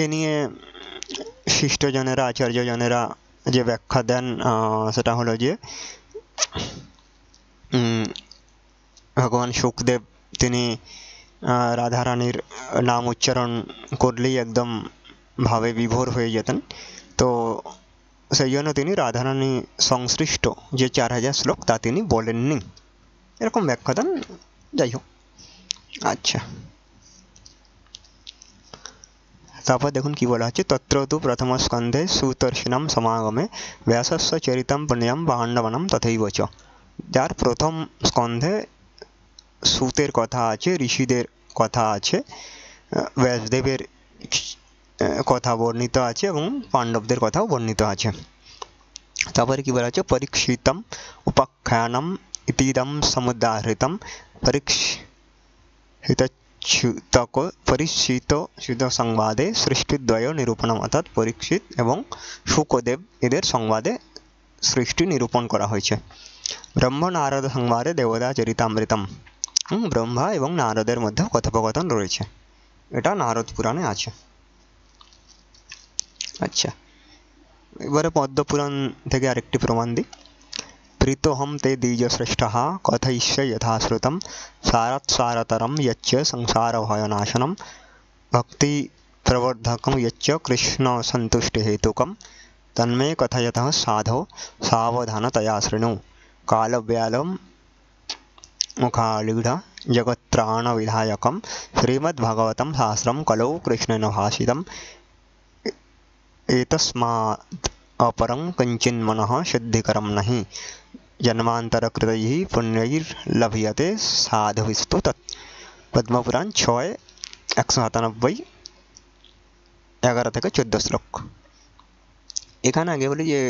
এ নিয়ে শিষ্টজনেরা, আচার্যজনেরা যে ব্যাখ্যা দেন সেটা হলো যে ভগবান শুকদেব তিনি রাধারানীর নাম উচ্চারণ করলেই একদম ভাবে বিভোর হয়ে যেতেন। তো সেই জন্য তিনি রাধারানী সংশ্লিষ্ট যে 4,000 শ্লোক তা তিনি বলেননি, এরকম ব্যাখ্যা দেন। যাই হোক, আচ্ছা, তারপর দেখুন কি বলা হচ্ছে, তত্র তু প্রথম স্কন্ধে সুতর্ষিণাম সমাগমে ব্যাসস্য চরিতম পুণ্যম পাণ্ডবনম তথৈব চ। যার প্রথম স্কন্ধে সুতের কথা আছে, ঋষিদের কথা আছে, ব্যাসদেবের কথা বর্ণিত আছে এবং পাণ্ডবদের কথাও বর্ণিত আছে। তারপরে কি বলা হচ্ছে, পরীক্ষিতম উপাখ্যানম ইতিদম সমুদাহৃতম পরীক্ষিত সংবাদে সৃষ্টিদ্বয় নিরূপণম। অর্থাৎ পরীক্ষিত এবং শুকদেব এদের সংবাদে সৃষ্টি নিরূপণ করা হয়েছে। ব্রহ্ম নারদ সংবাদে দেবতা চরিতামৃতম, ব্রহ্মা এবং নারদের মধ্যে কথোপকথন রয়েছে, এটা নারদ পুরাণে আছে। আচ্ছা, এবারে পদ্মপুরাণ থেকে আরেকটি প্রমাণ দিই। প্রীতোহম তে দ্বিজশ্রেষ্ঠঃ কথয়িষ্যে যথাশ্রুতম সারাৎসারতরম যচ্চ সংসারভয়নাশনম ভক্তি প্রবর্ধকম যচ্চ কৃষ্ণ সন্তুষ্টিহেতুকম তন্মে কথয়তঃ সাধো সাবধানতয়া শৃণু কালব্যাలం মুখালীঢ় জগত্রাণবিধায়কম শ্রীমদ্ভাগবতম শাস্ত্রম কলৌ কৃষ্ণেন ভাষিতম एतस्मात् अपरं किंचिन्मनः शुद्धिकरं नहि जन्मान्तरकृतैः पुण्यैर्लभ्यते साधुभिस्तु तत्। पद्मपुराण 6:197 11 থেকে 14 শ্লোক। এখানে আগে বলি যে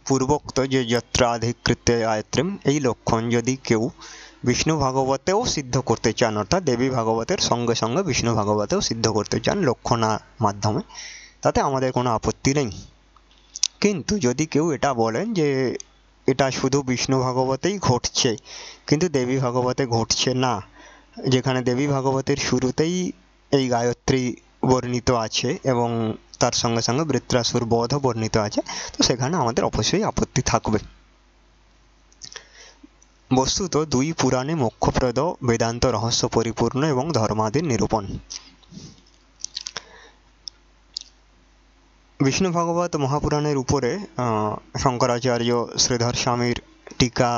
পূর্বোক্ত যে যত্রাধিকৃত্য আয়ত্রিম, এই লক্ষণ যদি কেউ বিষ্ণু ভাগবতেও সিদ্ধ করতে চান, অর্থাৎ দেবী ভাগবতের সঙ্গে সঙ্গে বিষ্ণু ভাগবতেও সিদ্ধ করতে চান লক্ষণার মাধ্যমে, তাতে আমাদের কোনো আপত্তি নেই। কিন্তু যদি কেউ এটা বলেন যে এটা শুধু বিষ্ণু ভাগবতেই ঘটছে কিন্তু দেবী ভাগবতে ঘটছে না, যেখানে দেবী ভাগবতের শুরুতেই এই গায়ত্রী বর্ণিত আছে এবং তার সঙ্গে সঙ্গে বৃত্রাসুর বধও বর্ণিত আছে, তো সেখানে আমাদের অবশ্যই আপত্তি থাকবে। বস্তুত দুই পুরাণে মোক্ষপ্রদ বেদান্ত রহস্য পরিপূর্ণ এবং ধর্মাদির নিরূপণ। বিষ্ণু ভাগবত মহাপুরাণের উপরে শঙ্করাচার্য শ্রীধর স্বামীর টিকা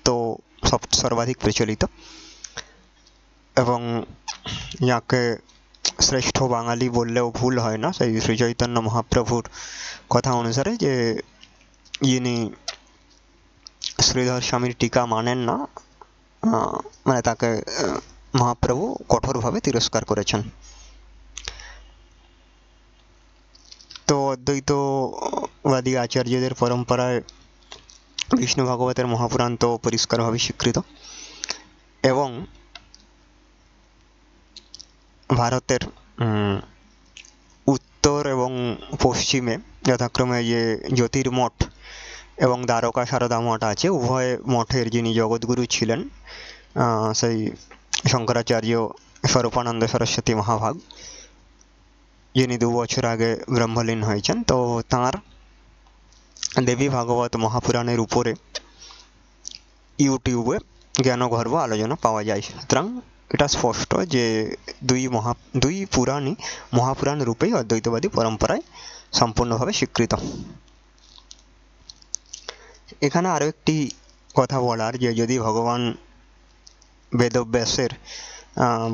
তো সর্বাধিক প্রচলিত, এবং যাকে শ্রেষ্ঠ বাঙালি বললেও ভুল হয় না, সেই শ্রী চৈতন্য মহাপ্রভুর কথা অনুসারে যে যিনি শ্রীধর স্বামীর টিকা মানেন না, মানে তাকে মহাপ্রভু কঠোরভাবে তিরস্কার করেছেন। তো অদ্বৈতবাদী আচার্যদের পরম্পরায় বিষ্ণু ভাগবতের মহাপুরাণ তো পরিষ্কারভাবে স্বীকৃত, এবং ভারতের উত্তর এবং পশ্চিমে যথাক্রমে যে জ্যোতির্মঠ এবং দ্বারকা সারদা মঠ আছে, উভয় মঠের যিনি জগৎগুরু ছিলেন সেই শঙ্করাচার্য স্বরূপানন্দ সরস্বতী মহাভাগ, যিনি 2 বছর আগে ব্রহ্মলীন হয়েছেন, তো তাঁর দেবী ভাগবত মহাপুরাণের উপরে ইউটিউবে জ্ঞানগর্ভ আলোচনা পাওয়া যায়। সুতরাং এটা স্পষ্ট যে দুই পুরাণই মহাপুরাণ রূপেই অদ্বৈতবাদী পরম্পরায় সম্পূর্ণভাবে স্বীকৃত। এখানে আরও একটি কথা বলার, যে যদি ভগবান বেদব্যাসের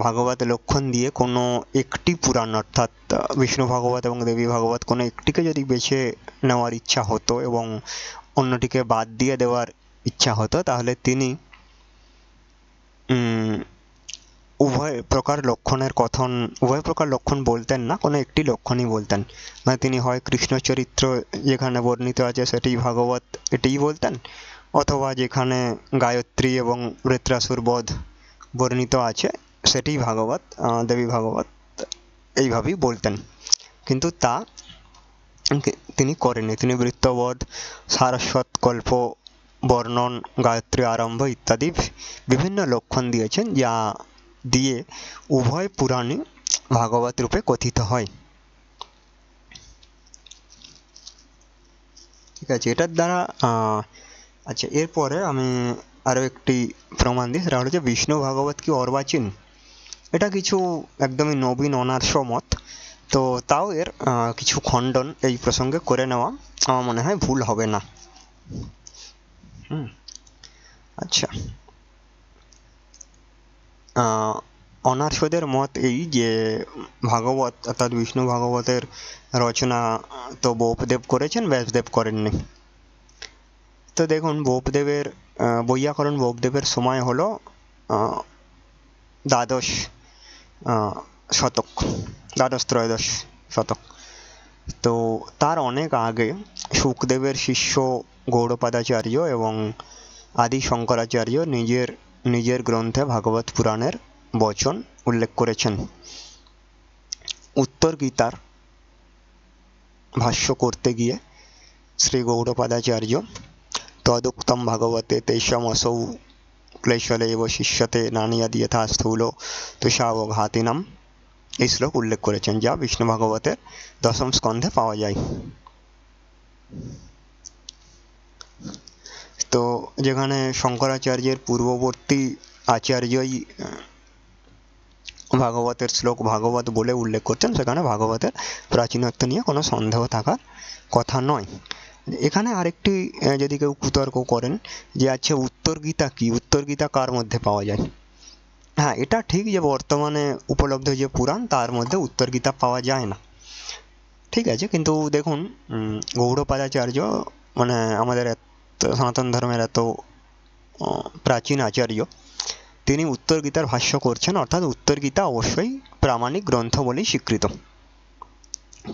ভাগবত লক্ষণ দিয়ে কোনো একটি পুরাণ অর্থাৎ বিষ্ণু ভাগবত এবং দেবী ভাগবত কোনো একটিকে যদি বেছে নেওয়ার ইচ্ছা হতো এবং অন্যটিকে বাদ দিয়ে দেওয়ার ইচ্ছা হতো, তাহলে তিনি উভয় প্রকার লক্ষণ বলতেন না, কোনো একটি লক্ষণই বলতেন। মানে তিনি হয় কৃষ্ণ চরিত্র যেখানে বর্ণিত আছে সেটি ভাগবত এটিই বলতেন, অথবা যেখানে গায়ত্রী এবং বৃত্রাসুর বধ বর্ণিত আছে সেটি ভাগবত, দেবী ভাগবত এইভাবেই বলতেন। কিন্তু তা তিনি করেননি। তিনি বৃত্তবধ, সারস্বত কল্প বর্ণন, গায়ত্রী আরম্ভ ইত্যাদি বিভিন্ন লক্ষণ দিয়েছেন, যা দিয়ে উভয় পুরাণই ভাগবত রূপে কথিত হয়। ঠিক আছে, এটার দ্বারা আচ্ছা, এরপরে আমি আরও একটি প্রমাণ দিই, সেটা হলো যে বিষ্ণু ভাগবত কি অর্বাচীন। এটা কিছু একদমই নবীন অনার্স মত, তো তাও এর কিছু খণ্ডন এই প্রসঙ্গে করে নেওয়া আমার মনে হয় ভুল হবে না। আচ্ছা, অনার্সদের মত এই যে ভাগবত অর্থাৎ বিষ্ণু ভাগবতের রচনা তো বোপদেব করেছেন, ব্যাসদেব করেননি। তো দেখুন, বৈয়াকরণ বোপদেবের সময় হলো দ্বাদশ ত্রয়োদশ শতক। তো তার অনেক আগে শুকদেবের শিষ্য গৌড়পাদাচার্য এবং আদি শঙ্করাচার্য নিজের গ্রন্থে ভাগবত পুরাণের বচন উল্লেখ করেছেন। উত্তর গীতার ভাষ্য করতে গিয়ে শ্রী গৌড়পাদাচার্য তদুক্তম ভাগবতে তেষামসৌ ক্লেশলে এব শিষ্যতে নানিয়াদি যথা স্থূল তুষাবঘাতিনাম এই শ্লোক উল্লেখ করেছেন, যা বিষ্ণু ভাগবতের দশম স্কন্ধে পাওয়া যায়। তো যেখানে শঙ্করাচার্যের পূর্ববর্তী আচার্যই ভাগবতের শ্লোক ভাগবত বলে উল্লেখ করছেন, সেখানে ভাগবতের প্রাচীনত্ব নিয়ে কোনো সন্দেহ থাকার কথা নয়। এখানে আরেকটি যদি কেউ কুতর্ক করেন যে আচ্ছা উত্তর গীতা কি, উত্তর গীতা কার মধ্যে পাওয়া যায়? হ্যাঁ, এটা ঠিক যে বর্তমানে উপলব্ধ যে পুরাণ তার মধ্যে উত্তর গীতা পাওয়া যায় না, ঠিক আছে। কিন্তু দেখুন, গৌড়পাদাচার্য মানে আমাদের সনাতন ধর্মের এত প্রাচীন আচার্য, তিনি উত্তর গীতার ভাষ্য করছেন, অর্থাৎ উত্তর গীতা অবশ্যই প্রামাণিক গ্রন্থ বলেই স্বীকৃত।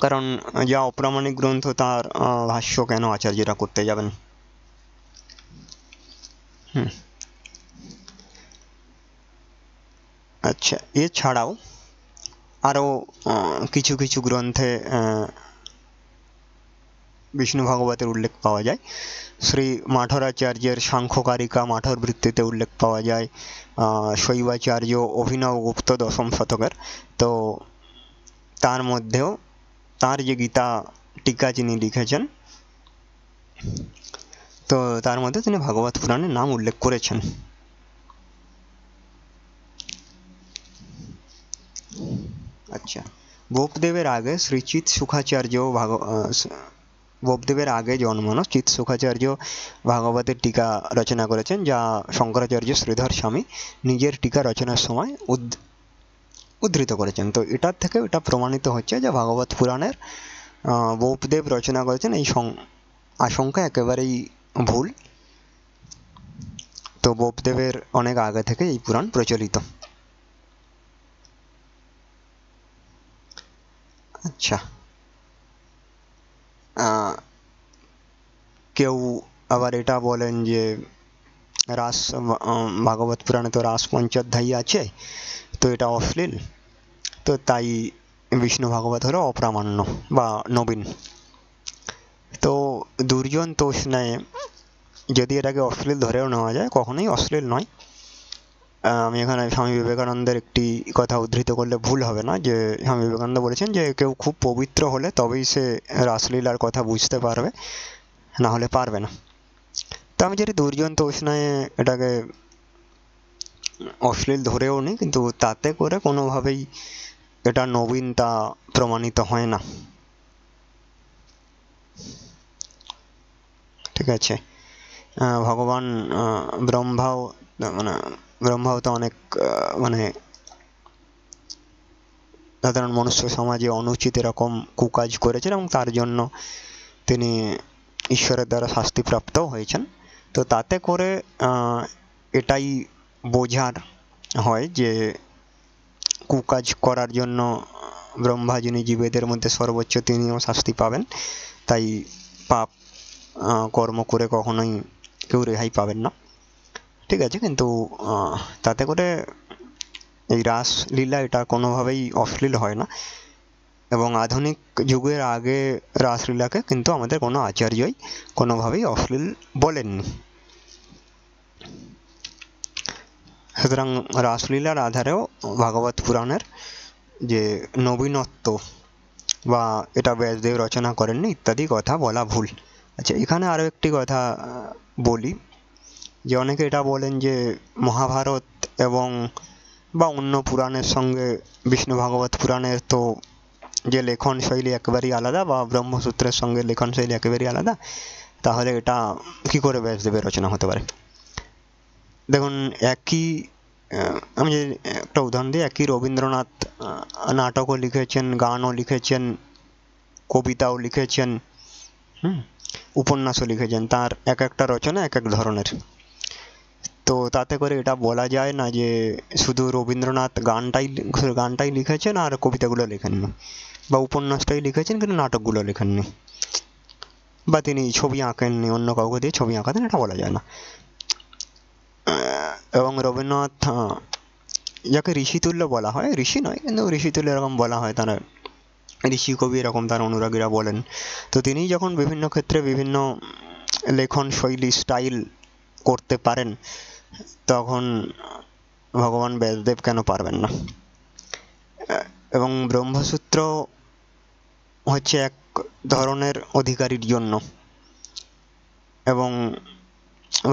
কারণ যা অপ্রামাণিক গ্রন্থ তার ভাষ্য কেন আচার্যরা করতে যাবেন? আচ্ছা, এছাড়াও আরও কিছু কিছু গ্রন্থে বিষ্ণু ভাগবতের উল্লেখ পাওয়া যায়। শ্রী মাঠরাচার্যের সাংখ্যকারিকা মাঠর বৃত্তিতে উল্লেখ পাওয়া যায়, শৈবাচার্য অভিনব গুপ্ত দশম শতকের। তো তার মধ্যেও তার যে গীতা টিকা যিনি লিখেছেন, তো তার মধ্যে তিনি ভাগবত পুরাণের নাম উল্লেখ করেছেন। আচ্ছা, বোপদেবের আগে শ্রী চিৎ সুখাচার্য বোপদেবের আগে জন্মানো চিৎ সুখাচার্য ভাগবতের টিকা রচনা করেছেন, যা শঙ্করাচার্য শ্রীধর স্বামী নিজের টিকা রচনার সময় উদ্ধৃত করেছেন। তো এটার থেকে এটা প্রমাণিত হচ্ছে যে ভাগবত পুরাণের বোপদেব রচনা করেছেন, এই আশঙ্কা একেবারেই ভুল। তো বোপদেবের অনেক আগে থেকে এই পুরাণ প্রচলিত। আচ্ছা, কেউ আবার এটা বলেন যে ভাগবত পুরাণে তো রাস পঞ্চাধ্যায়ী আছে, তো এটা অশ্লীল, তো তাই বিষ্ণু ভাগবত হলো অপ্রামাণ্য বা নবীন। তো দুর্জন তোষণায় যদি এটাকে অশ্লীল ধরেও নেওয়া যায়, কখনোই অশ্লীল নয়। আমি এখানে স্বামী বিবেকানন্দের একটি কথা উদ্ধৃত করলে ভুল হবে না, যে স্বামী বিবেকানন্দ বলেছেন যে কেউ খুব পবিত্র হলে তবেই সে রাসলীলার কথা বুঝতে পারবে, না হলে পারবে না। তো আমি যদি দুর্জন তোষণায় এটাকে অশ্লীল ধরেও নিই, কিন্তু তাতে করে কোনোভাবেই এটা নবীনতা প্রমাণিত হয় না, ঠিক আছে। ভগবান ব্রহ্মাও তো অনেক সাধারণ মনুষ্য সমাজে অনুচিত এরকম কুকাজ করেছেন এবং তার জন্য তিনি ঈশ্বরের দ্বারা শাস্তিপ্রাপ্তও হয়েছেন। তো তাতে করে এটাই বোঝার হয় যে কুকাজ করার জন্য ব্রহ্মা যিনি জীবেদের মধ্যে সর্বোচ্চ, তিনিও শাস্তি পাবেন। তাই পাপ কর্ম করে কখনোই কেউ রেহাই পাবেন না, ঠিক আছে। কিন্তু তাতে করে এই রাসলীলা এটা কোনোভাবেই অশ্লীল হয় না, এবং আধুনিক যুগের আগে রাসলীলাকে কিন্তু আমাদের কোনো আচার্যই কোনোভাবেই অশ্লীল বলেননি। সুতরাং রাসলীলার আধারেও ভাগবত পুরাণের যে নবীনত্ব বা এটা ব্যাসদেব রচনা করেননি ইত্যাদি কথা বলা ভুল। আচ্ছা, এখানে আরও একটি কথা বলি, যে অনেকে এটা বলেন যে মহাভারত এবং বা অন্য পুরাণের সঙ্গে বিষ্ণু ভাগবত পুরাণের তো যে লেখন শৈলী একেবারেই আলাদা, বা ব্রহ্মসূত্রের সঙ্গে লেখন শৈলী একেবারেই আলাদা, তাহলে এটা কি করে ব্যাসদেবের রচনা হতে পারে? দেখুন, একই আমি যে একটা উদাহরণ দিই, একই রবীন্দ্রনাথ নাটকও লিখেছেন, গানও লিখেছেন, কবিতাও লিখেছেন, উপন্যাসও লিখেছেন। তার এক একটা রচনা এক এক ধরনের। তো তাতে করে এটা বলা যায় না যে শুধু রবীন্দ্রনাথ গানটাই লিখেছেন আর কবিতাগুলো লেখেননি, বা উপন্যাসটাই লিখেছেন কিন্তু নাটকগুলো লেখেননি, বা তিনি ছবি আঁকেননি, অন্য কাউকে দিয়ে ছবি আঁকাতেন, এটা বলা যায় না। এবং রবীন্দ্রনাথ যাকে ঋষিতুল্য বলা হয়, ঋষি নয় কিন্তু ঋষিতুল্য এরকম বলা হয়, তারা ঋষি কবি এরকম তার অনুরাগীরা বলেন। তো তিনি যখন বিভিন্ন ক্ষেত্রে বিভিন্ন লেখন শৈলী স্টাইল করতে পারেন, তখন ভগবান ব্যাসদেব কেন পারবেন না? এবং ব্রহ্মসূত্র হচ্ছে এক ধরনের অধিকারীর জন্য, এবং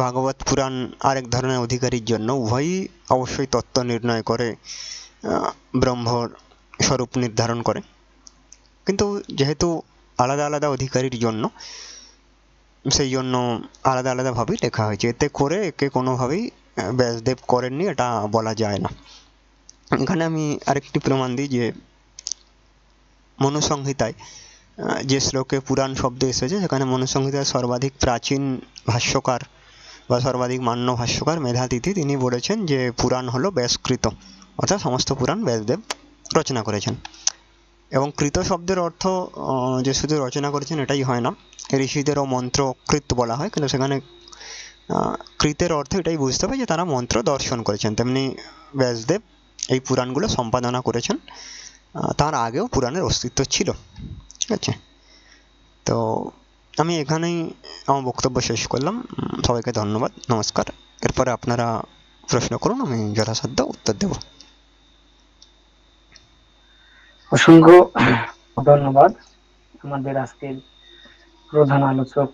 ভাগবত পুরাণ আরেক ধরনের অধিকারীর জন্য। উভয়ই অবশ্যই তত্ত্ব নির্ণয় করে, ব্রহ্মর স্বরূপ নির্ধারণ করে, কিন্তু যেহেতু আলাদা আলাদা অধিকারীর জন্য, সেই জন্য আলাদা আলাদাভাবেই লেখা হয়েছে। এতে করে একে কোনোভাবেই ব্যাসদেব করেননি এটা বলা যায় না। এখানে আমি আরেকটি প্রমাণ দিই যে মনুসংহিতায় যে শ্লোকে পুরাণ শব্দ এসেছে, সেখানে মনুসংহিতার সর্বাধিক প্রাচীন ভাষ্যকার বা সর্বাধিক মান্য ভাষ্যকার মেধাতিথি, তিনি বলেছেন যে পুরাণ হলো ব্যাসকৃত, অর্থাৎ সমস্ত পুরাণ ব্যাসদেব রচনা করেছেন। এবং কৃত শব্দের অর্থ যে শুধু রচনা করেছেন এটাই হয় না, ঋষিদেরও মন্ত্র কৃত বলা হয়, কিন্তু সেখানে কৃতের অর্থ এটাই বুঝতে হবে যে তারা মন্ত্র দর্শন করেছেন। তেমনি ব্যাসদেব এই পুরাণগুলো সম্পাদনা করেছেন, তার আগেও পুরাণের অস্তিত্ব ছিল, ঠিক আছে। তো আমি এখানেই আমার বক্তব্য শেষ করলাম। সবাইকে ধন্যবাদ, নমস্কার। এরপরে আপনারা প্রশ্ন করুন, আমি যথাসাধ্য উত্তর দেব। অসংখ্য ধন্যবাদ। আমাদের আজকের প্রধান আলোচক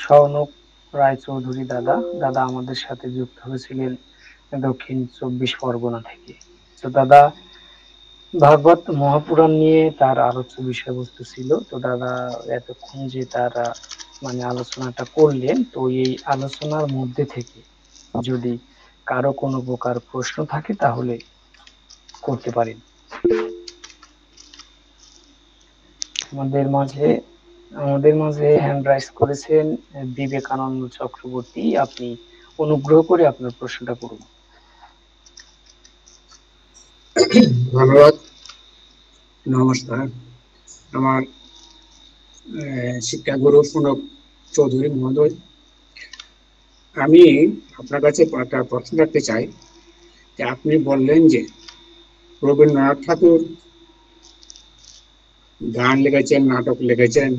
শৌনক রায়চৌধুরী দাদা আমাদের সাথে যুক্ত হয়েছিলেন দক্ষিণ 24 পরগনা থেকে। তো দাদা ভাগবত মহাপুরাণ নিয়ে তার আলোচ্য বিষয়বস্তু ছিল। তো দাদা এতক্ষণ যে তারা আলোচনাটা করলেন, তো এই আলোচনার মধ্যে থেকে যদি কারো কোনো প্রকার প্রশ্ন থাকে তাহলে করতে পারেন। আমাদের মাঝে হ্যান্ড রাইজ করেছেন বিবেকানন্দ চক্রবর্তী। আপনি অনুগ্রহ করে আপনার প্রশ্নটা করুন। ধন্যবাদ, নমস্কার। আমার শিক্ষাগুরু শৌনক চৌধুরী মহোদয়, আমি আপনার কাছে একটা প্রশ্ন রাখতে চাই যে আপনি বললেন যে রবীন্দ্রনাথ ঠাকুর গান লিখেছেন, নাটক লিখেছেন,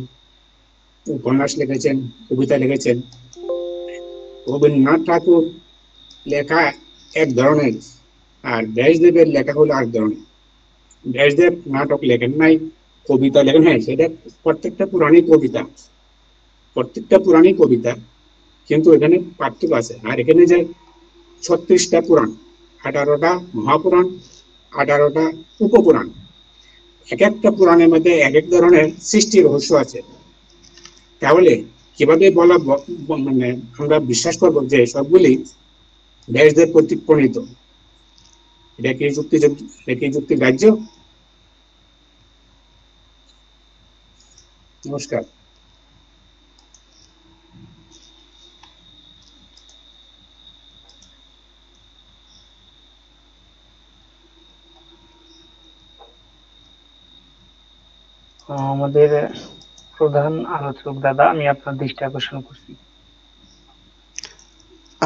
উপন্যাস লিখেছেন, কবিতা লিখেছেন। রবীন্দ্রনাথ ঠাকুর লেখা এক ধরনের আর ব্যাসদেবের লেখা হলো আরেক ধরনের। ব্যাসদেব নাটক লেখেন নাই, কবিতা লেখেন, হ্যাঁ সেটা প্রত্যেকটা পুরাণই কবিতা, কিন্তু এখানে পার্থক্য আছে। আর এখানে যে 36টা পুরাণ, 18টা মহাপুরাণ, 18টা উপপুরাণ, এক একটা পুরাণের মধ্যে এক এক ধরনের সৃষ্টি রহস্য আছে। তাহলে কিভাবে আমরা বিশ্বাস করবো যে সবগুলি ব্যাসদেব কর্তৃক প্রণীত? এটা কি যুক্তি গ্রাহ্য? নমস্কার। আমাদের প্রধান আলোচক দাদা, আমি আপনার দৃষ্টি আকর্ষণ করছি।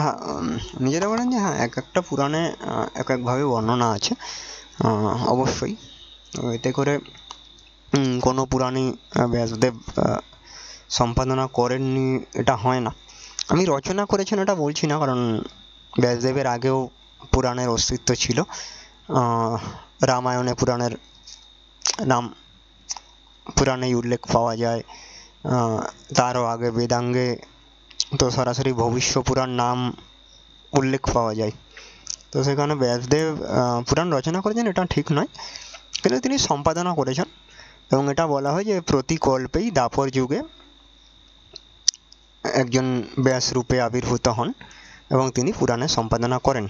হ্যাঁ, আপনি যেটা বলেন যে হ্যাঁ, এক একটা পুরাণে এক একভাবে বর্ণনা আছে, অবশ্যই। এতে করে কোনো পুরাণই ব্যাসদেব সম্পাদনা করেননি এটা হয় না। আমি রচনা করেছেন এটা বলছি না, কারণ ব্যাসদেবের আগেও পুরাণের অস্তিত্ব ছিল। রামায়ণে পুরাণের নাম পুরাণেই উল্লেখ পাওয়া যায়, তারও আগে বেদাঙ্গে তো সরাসরি ভবিষ্য পুরাণ নাম উল্লেখ পাওয়া যায়। তো সেখানে ব্যাসদেব পুরাণ রচনা করেছেন এটা ঠিক নয়, কিন্তু তিনি সম্পাদনা করেছেন। এবং এটা বলা হয় যে প্রতি কল্পেই দাপর যুগে একজন ব্যাস রূপে আবির্ভূত হন এবং তিনি পুরাণে সম্পাদনা করেন।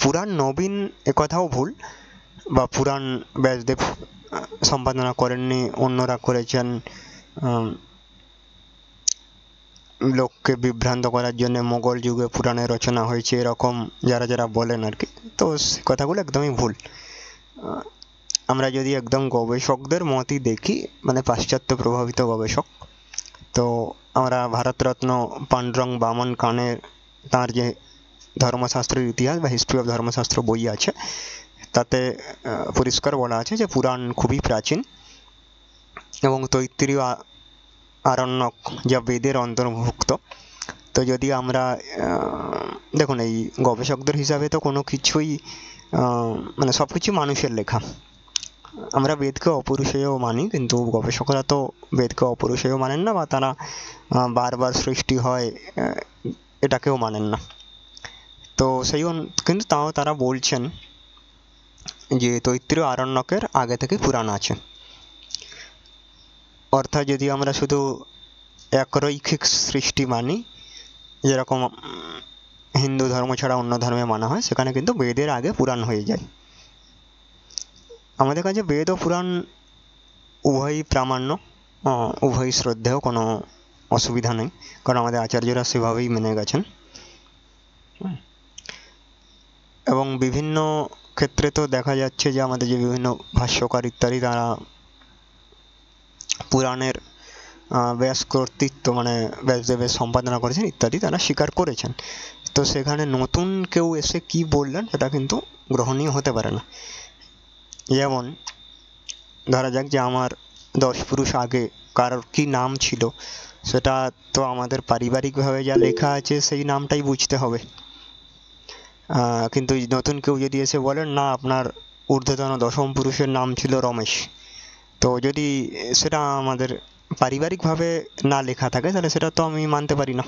পুরাণ নবীন একথাও ভুল, বা পুরাণ ব্যাসদেব সম্পাদনা করেননি, অন্যরা করেছেন লোককে বিভ্রান্ত করার জন্য মোগল যুগে পুরাণে রচনা হয়েছে, এরকম যারা যারা বলেন আর কি, তো সে কথাগুলো একদমই ভুল। আমরা যদি একদম গবেষকদের মতই দেখি, মানে পাশ্চাত্য প্রভাবিত গবেষক, তো আমরা ভারতরত্ন পাণ্ডুরঙ্গ বামন কানের তাঁর যে ধর্মশাস্ত্রের ইতিহাস বা হিস্ট্রি অফ ধর্মশাস্ত্র বই আছে, তাতে পরিষ্কার বলা আছে যে পুরাণ খুবই প্রাচীন এবং তৈত্তিরীয় আরণ্যক যা বেদের অন্তর্ভুক্ত। তো যদি আমরা দেখুন, এই গবেষকদের হিসাবে তো কোনো কিছুই মানে সব কিছু মানুষের লেখা। আমরা বেদকে অপরিসেয় মানি, কিন্তু গবেষকরা তো বেদকে অপরিসেয় মানেন না, বা তারা বারবার সৃষ্টি হয় এটাকেও মানেন না। তো কিন্তু তাও তারা বলছেন যে তৈত্তিরীয় আরণ্যকের আগে থেকে পুরাণ আছে। অর্থাৎ যদি আমরা শুধু একরৈখিক সৃষ্টি মানি, যেরকম হিন্দু ধর্ম ছাড়া অন্য ধর্মে মানা হয়, সেখানে কিন্তু বেদের আগে পুরাণ হয়ে যায়। আমাদের কাছে বেদ ও পুরাণ উভয়ই প্রামাণ্য, উভয়ই শ্রদ্ধেয়, কোনো অসুবিধা নেই, কারণ আমাদের আচার্যরা সেভাবেই মেনে গেছেন। এবং বিভিন্ন ক্ষেত্রে তো দেখা যাচ্ছে যে আমাদের যে বিভিন্ন ভাষ্যকার ইত্যাদি, তারা পুরাণের ব্যাস কর্তৃত্ব মানে ব্যাসদেবের সম্পাদনা করেছেন ইত্যাদি তারা স্বীকার করেছেন। তো সেখানে নতুন কেউ এসে কি বললেন সেটা কিন্তু গ্রহণীয় হতে পারে না। যেমন ধরা যাক যে আমার 10 পুরুষ আগে কারোর কি নাম ছিল, সেটা তো আমাদের পারিবারিকভাবে যা লেখা আছে সেই নামটাই বুঝতে হবে। কিন্তু নতুন কেউ যদি এসে বলেন না আপনার ঊর্ধ্বতন 10ম পুরুষের নাম ছিল রমেশ, তো যদি সেটা আমাদের পারিবারিকভাবে না লেখা থাকে তাহলে সেটা তো আমি মানতে পারি না।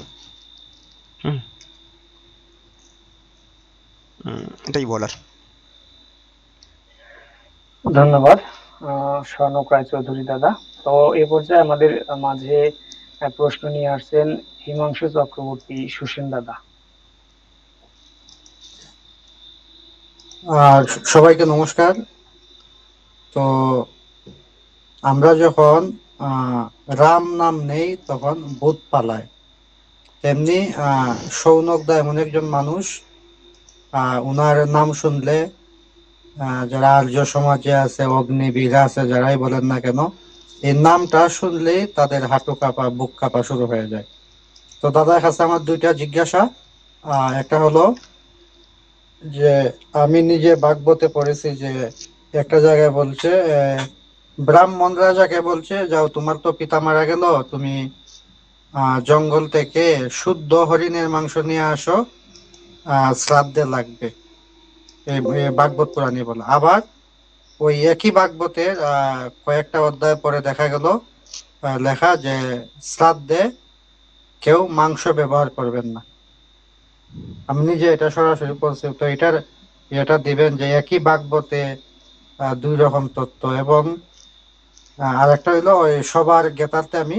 এটাই বলার। ধন্যবাদ স্বর্ণক রায়চৌধুরী দাদা। তো এ পর্যায়ে আমাদের মাঝে প্রশ্ন নিয়ে আসছেন হিমাংশু চক্রবর্তী সুসেন দাদা। সবাইকে নমস্কার। তো আমরা যখন রাম নাম নেই তখন ভূত পালায়, তেমনি সৌনক দা এমন একজন মানুষ, ওনার নাম শুনলে যারা আর্য সমাজে আছে, অগ্নিবীর আছে, যারাই বলেন না কেন, এই নামটা শুনলেই তাদের হাঁটু কাঁপা, বুক কাঁপা শুরু হয়ে যায়। তো দাদার কাছে আমার 2টা জিজ্ঞাসা। একটা হলো যে আমি নিজে ভাগবতে পড়েছি যে একটা জায়গায় বলছে ব্রাহ্মণ রাজাকে বলছে, যাও তোমার তো পিতা মারা গেল, তুমি জঙ্গল থেকে শুদ্ধ হরিণের মাংস নিয়ে আসো, শ্রাদ্ধে লাগবে। এই ভাগবত পুরাণে বলা। আবার ওই একই ভাগবতের কয়েকটা অধ্যায় পরে দেখা গেল লেখা যে শ্রাদ্ধে কেউ মাংস ব্যবহার করবেন না। আমি নিজে এটা সরাসরি বলছি। তো এটা দিবেন যে একই ভাগবতে 2 রকম তত্ত্ব। এবং আরেকটা হইলো ওই সবার জ্ঞাতার্থে আমি,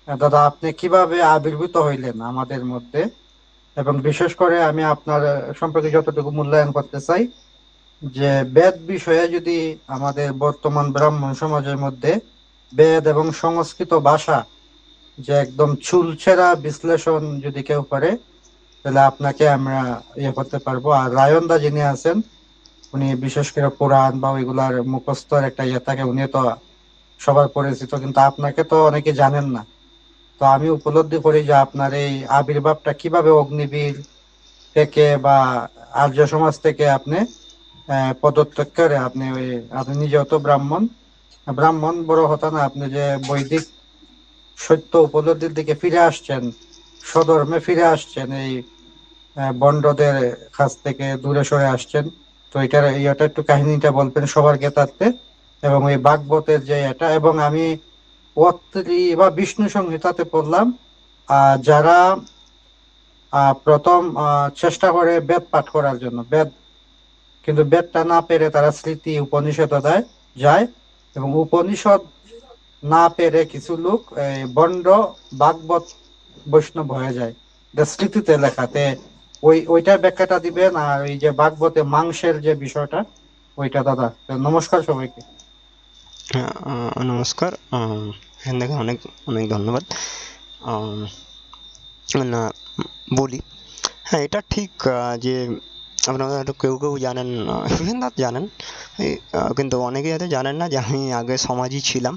দাদা আপনি কিভাবে আবির্ভূত হইলেন আমাদের মধ্যে, এবং বিশেষ করে আমি আপনার সম্পর্কে যতটুকু মূল্যায়ন করতে চাই যে বেদ বিষয়ে যদি আমাদের বর্তমান ব্রাহ্মণ সমাজের মধ্যে বেদ এবং সংস্কৃত ভাষা যে একদম চুলচেরা বিশ্লেষণ যদি কেউ করে, তাহলে আপনাকে আমরা ইয়ে করতে পারবো। আর রায়নদা যিনি আছেন, উনি বিশেষ করে পুরাণ বা ওইগুলার মুখস্থর একটা ইয়ে থাকে, উনি তো সবার পরিচিত, কিন্তু আপনাকে তো অনেকে জানেন না। তো আমি উপলব্ধি করি যে আপনার এই আবির্ভাবটা কিভাবে অগ্নিবীর থেকে বা আর্য সমাজ থেকে আপনি পদত্যাগ করে আপনি নিজেও তো ব্রাহ্মণ, ব্রাহ্মণ বড় কথা না, আপনি যে বৈদিক সত্য উপলব্ধির দিকে ফিরে আসছেন, স্বধর্মে ফিরে আসছেন, এই বন্ডদের কাছ থেকে দূরে সরে আসছেন। তো এটার ইয়েটা একটু কাহিনীটা বলবেন সবার জ্ঞাতার্থে, এবং ওই ভাগবতের যে এটা, এবং আমি অত্রি বা বিষ্ণু সংহিতাতে পড়লাম যারা প্রথম চেষ্টা করে বেদ পাঠ করার জন্য, কিন্তু বেদটা না পেরে তারা স্মৃতি উপনিষদ যায়, এবং উপনিষদ না পেরে কিছু লোক বন্ড ভাগবত বৈষ্ণব হয়ে যায়, স্মৃতিতে লেখাতে। ওইটার ব্যাখ্যাটা দিবেন। আর ওই যে ভাগবতে মাংসের যে বিষয়টা, ওইটা দাদা। নমস্কার সবাইকে। নমস্কার। দেখে অনেক অনেক ধন্যবাদ। না বলি, হ্যাঁ এটা ঠিক যে আপনারা কেউ কেউ জানেন, সুসেনদার জানেন, কিন্তু অনেকেই হয়তো জানেন না যে আমি আগে সমাজই ছিলাম।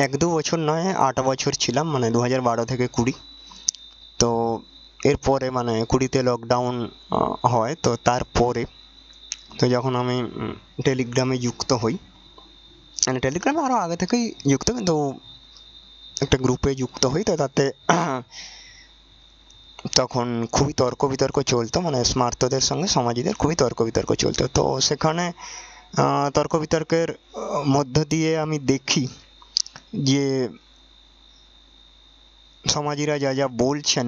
1-2 বছর নয়, 8 বছর ছিলাম, মানে 2012 থেকে 20। তো এরপরে মানে 20-তে লকডাউন হয়, তো তারপরে তো যখন আমি টেলিগ্রামে যুক্ত হই, মানে টেলিগ্রামে আরও আগে থেকেই যুক্ত, কিন্তু একটা গ্রুপে যুক্ত হই, তো তাতে তখন খুবই তর্ক বিতর্ক চলতো, মানে স্মার্তদের সঙ্গে সমাজীদের খুবই তর্ক বিতর্ক চলতো। তো সেখানে তর্ক বিতর্কের মধ্য দিয়ে আমি দেখি যে সমাজীরা যা যা বলছেন